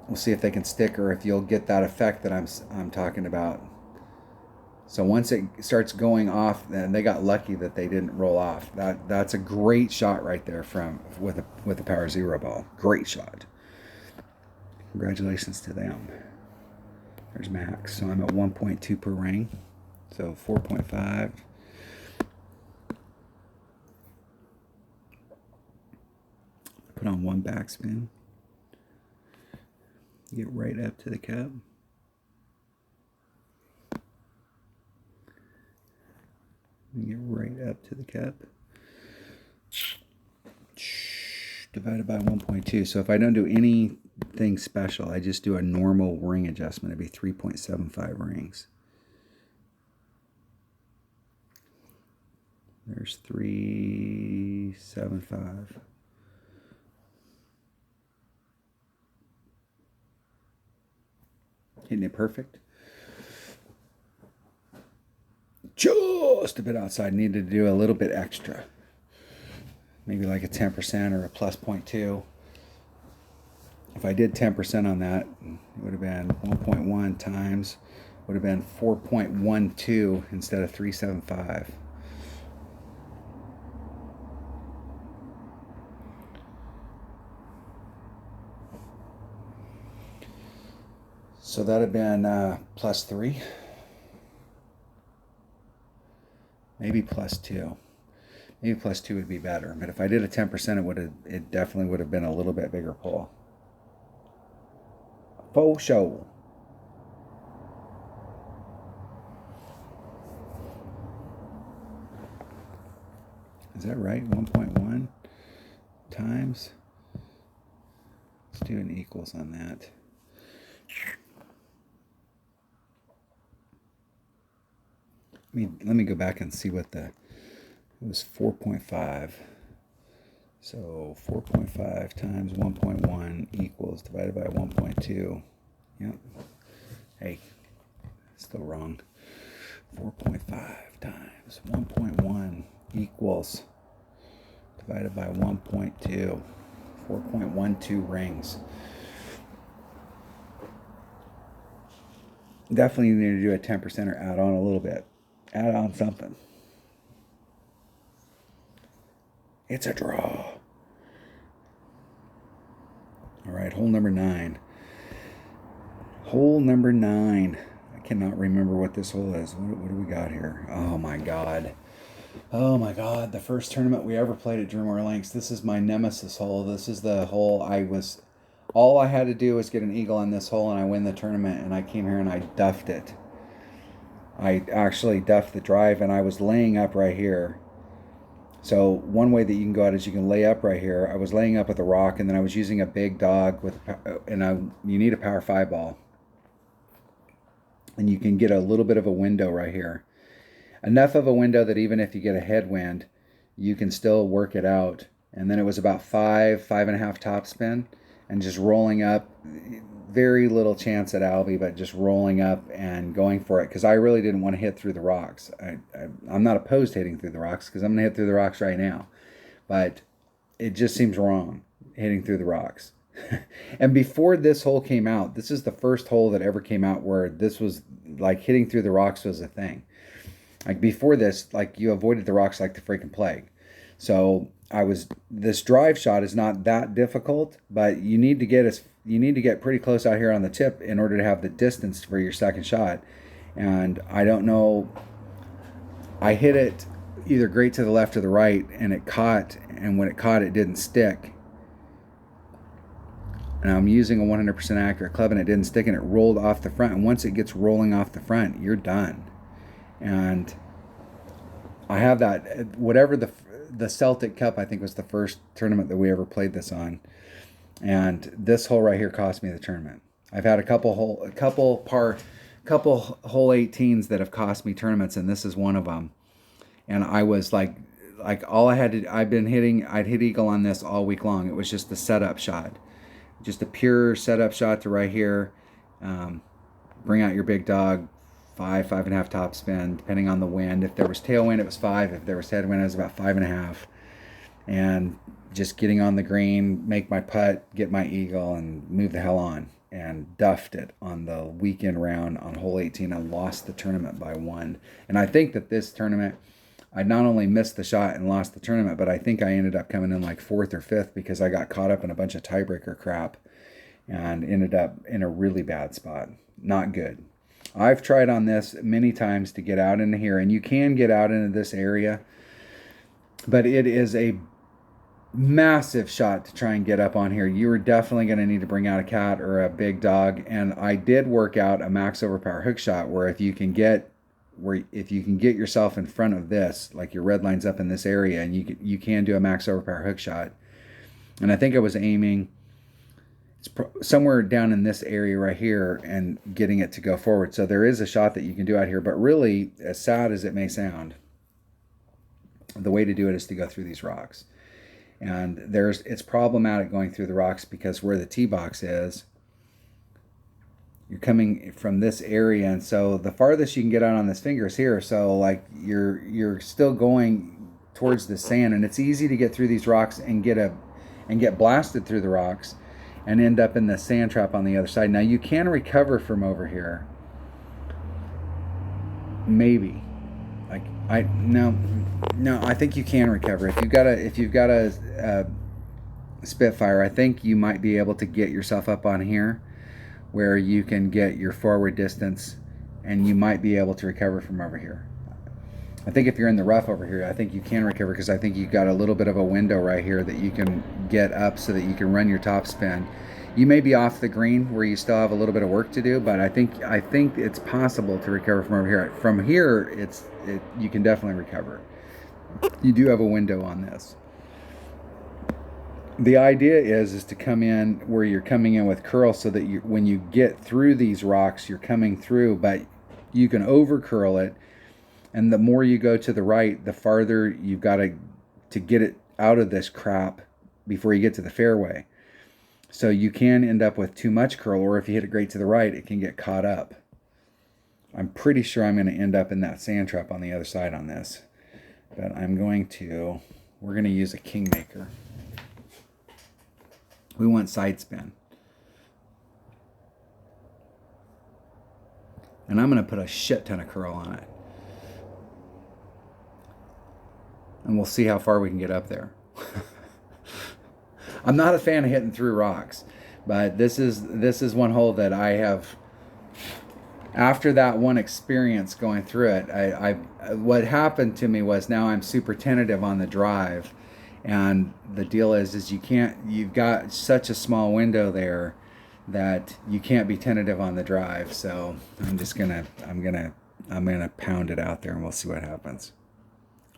We'll see if they can stick or if you'll get that effect that I'm talking about. So once it starts going off, then they got lucky that they didn't roll off. That's a great shot right there with a Power 0 ball. Great shot. Congratulations to them. There's Max. So I'm at 1.2 per ring. So 4.5. Put on one backspin. Get right up to the cup. Get right up to the cup. Divided by 1.2. So if I don't do anything special, I just do a normal ring adjustment. It'd be 3.75 rings. There's 375. Hitting it perfect. Just a bit outside. Needed to do a little bit extra. Maybe like a 10% or a plus 0.2. If I did 10% on that, it would have been 1.1 times, would have been 4.12 instead of 375. So that'd have been +3. Maybe +2. Maybe +2 would be better. But if I did a 10%, it definitely would have been a little bit bigger pull. Faux show. Is that right? 1.1 times. Let's do an equals on that. Let me go back and see what it was 4.5. So 4.5 times 1.1 equals divided by 1.2. Yep. Hey, still wrong. 4.5 times 1.1 equals divided by 1.2. 4.12 rings. Definitely need to do a 10% or add on a little bit. Add on something. It's a draw. All right, hole number 9. Hole number 9. I cannot remember what this hole is. What do we got here? Oh my God. Oh my God. The first tournament we ever played at Drumore Links. This is my nemesis hole. This is the hole all I had to do was get an eagle on this hole and I win the tournament, and I came here and I duffed it. I actually duffed the drive, and I was laying up right here. So one way that you can go out is you can lay up right here. I was laying up with a rock, and then I was using a big dog you need a power 5 ball. And you can get a little bit of a window right here. Enough of a window that even if you get a headwind, you can still work it out. And then it was about 5.5 topspin, and just rolling up. Very little chance at Albie, but just rolling up and going for it, because I really didn't want to hit through the rocks. I'm not opposed to hitting through the rocks, because I'm going to hit through the rocks right now. But it just seems wrong, hitting through the rocks. And before this hole came out, this is the first hole that ever came out where this was like hitting through the rocks was a thing. Like before this, like you avoided the rocks like the freaking plague. So this drive shot is not that difficult, but you need to get pretty close out here on the tip in order to have the distance for your second shot. And I don't know, I hit it either great to the left or the right, and it caught, and when it caught, it didn't stick. And I'm using a 100% accurate club, and it didn't stick, and it rolled off the front. And once it gets rolling off the front, you're done. And I have that, whatever the Celtic Cup, I think, was the first tournament that we ever played this on. And this hole right here cost me the tournament. I've had a couple hole 18s that have cost me tournaments, and this is one of them. And I was like all I had to, I'd hit eagle on this all week long. It was just the setup shot, just a pure setup shot to right here. Bring out your big dog, 5.5 topspin, depending on the wind. If there was tailwind, it was 5. If there was headwind, it was about 5.5. And just getting on the green, make my putt, get my eagle, and move the hell on. And duffed it on the weekend round on hole 18. I lost the tournament by 1. And I think that this tournament, I not only missed the shot and lost the tournament, but I think I ended up coming in like 4th or 5th because I got caught up in a bunch of tiebreaker crap and ended up in a really bad spot. Not good. I've tried on this many times to get out into here, and you can get out into this area, but it is a massive shot to try and get up on here. You are definitely going to need to bring out a cat or a big dog, and I did work out a max overpower hook shot where if you can get yourself in front of this, like your red line's up in this area, and you can do a max overpower hook shot. And I think I was aiming somewhere down in this area right here and getting it to go forward. So there is a shot that you can do out here, but really, as sad as it may sound, the way to do it is to go through these rocks. And it's problematic going through the rocks because where the tee box is, you're coming from this area, and so the farthest you can get out on this finger is here. So like you're still going towards the sand, and it's easy to get through these rocks and get blasted through the rocks and end up in the sand trap on the other side. Now you can recover from over here, maybe. Like no, I think you can recover if you've got a Spitfire. I think you might be able to get yourself up on here, where you can get your forward distance and you might be able to recover from over here. I think if you're in the rough over here, I think you can recover because I think you've got a little bit of a window right here that you can get up so that you can run your top spin. You may be off the green where you still have a little bit of work to do, but I think it's possible to recover from over here. From here, you can definitely recover. You do have a window on this. The idea is to come in where you're coming in with curl so that when you get through these rocks, you're coming through, but you can over curl it. And the more you go to the right, the farther you've got to get it out of this crap before you get to the fairway. So you can end up with too much curl, or if you hit it great to the right, it can get caught up. I'm pretty sure I'm going to end up in that sand trap on the other side on this. But we're going to use a kingmaker. We want side spin. And I'm going to put a shit ton of curl on it. And we'll see how far we can get up there. I'm not a fan of hitting through rocks, but this is one hole that I have. After that one experience going through it, what happened to me was now I'm super tentative on the drive, and the deal is you've got such a small window there that you can't be tentative on the drive. So I'm gonna pound it out there, and we'll see what happens.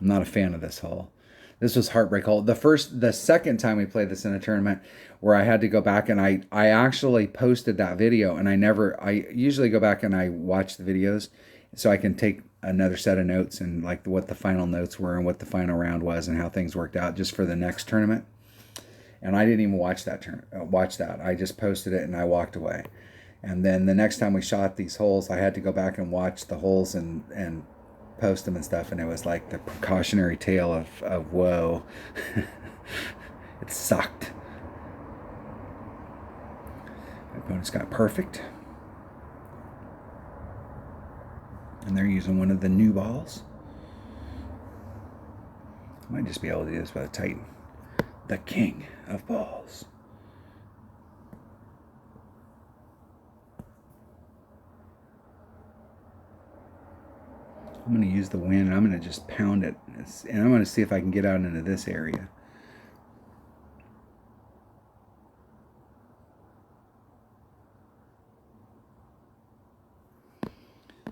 I'm not a fan of this hole. This was heartbreak hole. The second time we played this in a tournament where I had to go back and I actually posted that video, and I usually go back and I watch the videos so I can take another set of notes and like what the final notes were and what the final round was and how things worked out just for the next tournament. And I didn't even watch that. I just posted it and I walked away. And then the next time we shot these holes, I had to go back and watch the holes and post them and stuff, and it was like the precautionary tale of woe. It sucked. My opponent's got perfect, and they're using one of the new balls. I might just be able to do this with a Titan. The king of balls. I'm going to use the wind, and I'm going to just pound it, and I'm going to see if I can get out into this area.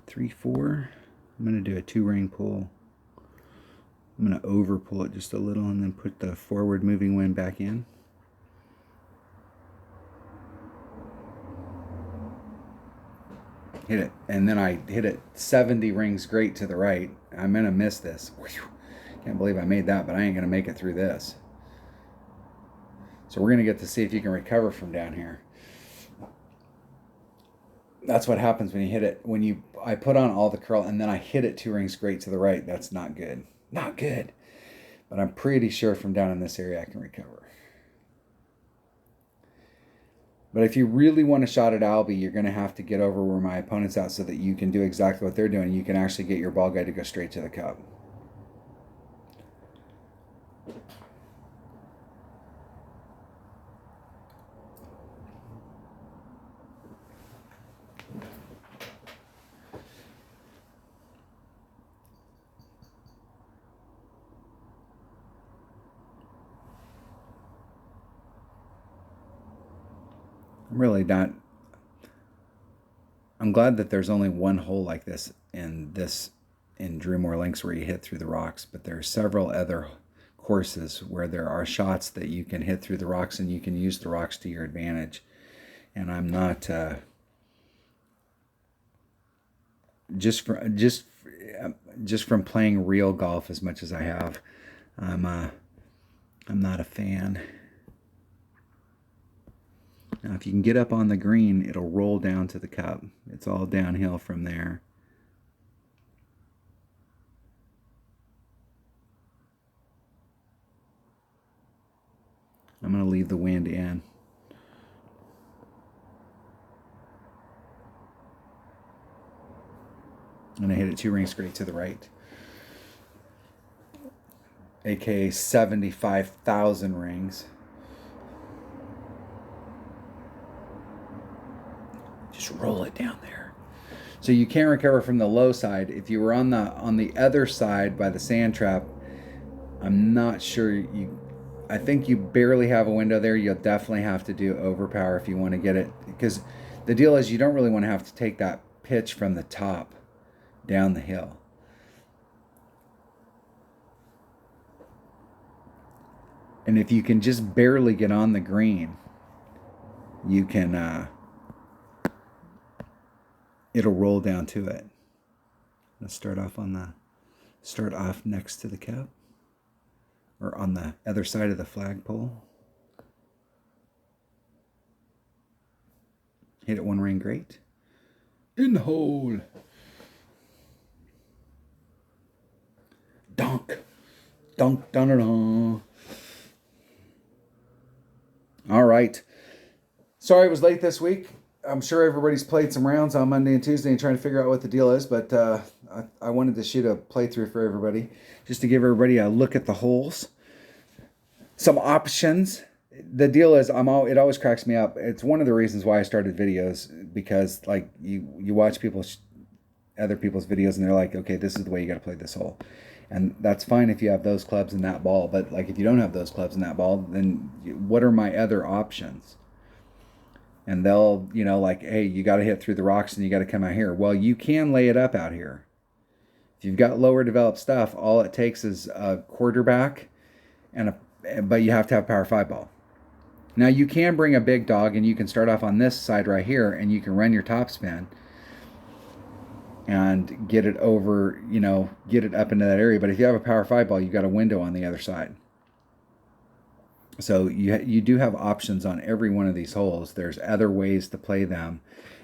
Three, four. I'm going to do a 2-ring pull. I'm going to over pull it just a little and then put the forward moving wind back in. Hit it, and then I hit it 70 rings great to the right. I'm gonna miss this. Can't believe I made that, but I ain't gonna make it through this. So we're gonna get to see if you can recover from down here. That's what happens when you hit it. I put on all the curl and then I hit it 2 rings great to the right. That's not good. Not good. But I'm pretty sure from down in this area I can recover. But if you really want to shot at Albie, you're going to have to get over where my opponent's at so that you can do exactly what they're doing. You can actually get your ball guy to go straight to the cup. I'm glad that there's only one hole like this in Drew Moore Links where you hit through the rocks, but there are several other courses where there are shots that you can hit through the rocks and you can use the rocks to your advantage. And I'm not just from playing real golf as much as I have, I'm not a fan. Now, if you can get up on the green, it'll roll down to the cup. It's all downhill from there. I'm going to leave the wind in. And I hit it 2 rings straight to the right. AKA 75,000 rings. just roll it down there. So you can't recover from the low side. If you were on the other side by the sand trap, I'm not sure you. I think you barely have a window there. You'll definitely have to do overpower if you want to get it, because the deal is you don't really want to have to take that pitch from the top down the hill. And if you can just barely get on the green, you can, it'll roll down to it. Let's start off next to the cap, or on the other side of the flagpole. Hit it one ring great. In the hole. Dunk. Dunk, dun, dun, dun. All right. Sorry it was late this week. I'm sure everybody's played some rounds on Monday and Tuesday and trying to figure out what the deal is, but I wanted to shoot a playthrough for everybody, just to give everybody a look at the holes. Some options. The deal is, it always cracks me up. It's one of the reasons why I started videos, because like you watch other people's videos and they're like, okay, this is the way you got to play this hole. And that's fine if you have those clubs and that ball, but like if you don't have those clubs and that ball, then what are my other options? And they'll, like, hey, you got to hit through the rocks and you got to come out here. Well, you can lay it up out here. If you've got lower developed stuff, all it takes is a quarterback, but you have to have a power 5 ball. Now you can bring a big dog and you can start off on this side right here and you can run your top spin and get it over, get it up into that area. But if you have a power 5 ball, you've got a window on the other side. So you do have options on every one of these holes. There's other ways to play them,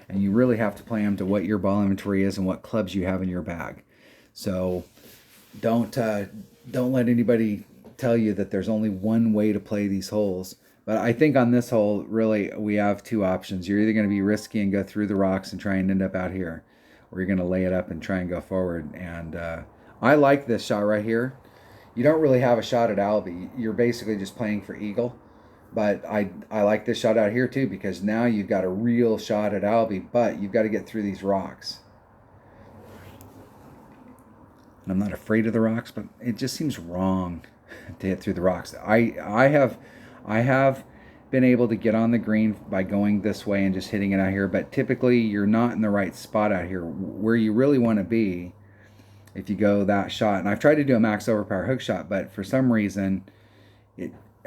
and you really have to play them to what your ball inventory is and what clubs you have in your bag. So don't let anybody tell you that there's only one way to play these holes. But I think on this hole, really, we have two options. You're either going to be risky and go through the rocks and try and end up out here, or you're going to lay it up and try and go forward. And I like this shot right here. You don't really have a shot at Albie. You're basically just playing for eagle. But I like this shot out here too, because now you've got a real shot at Albie, but you've got to get through these rocks. And I'm not afraid of the rocks, but it just seems wrong to hit through the rocks. I have been able to get on the green by going this way and just hitting it out here, but typically you're not in the right spot out here. Where you really want to be, if you go that shot, and I've tried to do a max overpower hook shot, but for some reason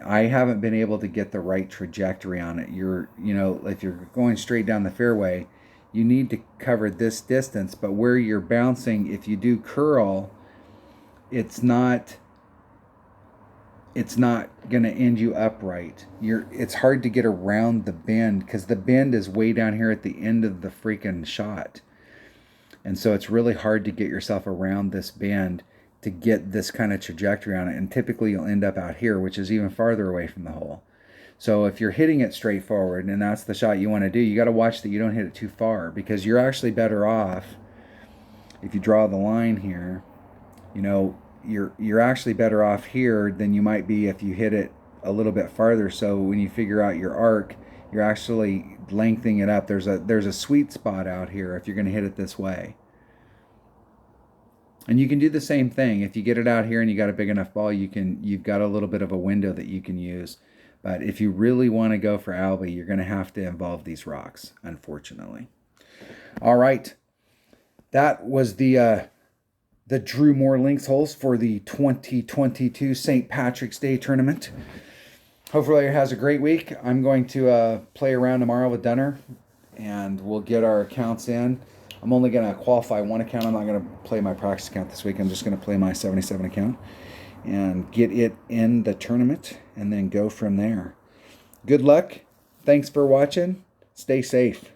I haven't been able to get the right trajectory on it. If you're going straight down the fairway, you need to cover this distance, but where you're bouncing, if you do curl, it's not going to end you upright. It's hard to get around the bend, because the bend is way down here at the end of the freaking shot. And so it's really hard to get yourself around this bend to get this kind of trajectory on it. And typically you'll end up out here, which is even farther away from the hole. So if you're hitting it straight forward and that's the shot you want to do, you got to watch that you don't hit it too far, because you're actually better off, if you draw the line here, you're actually better off here than you might be if you hit it a little bit farther. So when you figure out your arc, you're actually lengthening it up. There's a sweet spot out here if you're going to hit it this way. And you can do the same thing. If you get it out here and you got a big enough ball, you've got a little bit of a window that you can use. But if you really want to go for Albie, you're going to have to involve these rocks, unfortunately. All right. That was the Drew Moore Links holes for the 2022 St. Patrick's Day tournament. Hopefully everyone has a great week. I'm going to play around tomorrow with Dunner, and we'll get our accounts in. I'm only going to qualify one account. I'm not going to play my practice account this week. I'm just going to play my 77 account and get it in the tournament and then go from there. Good luck. Thanks for watching. Stay safe.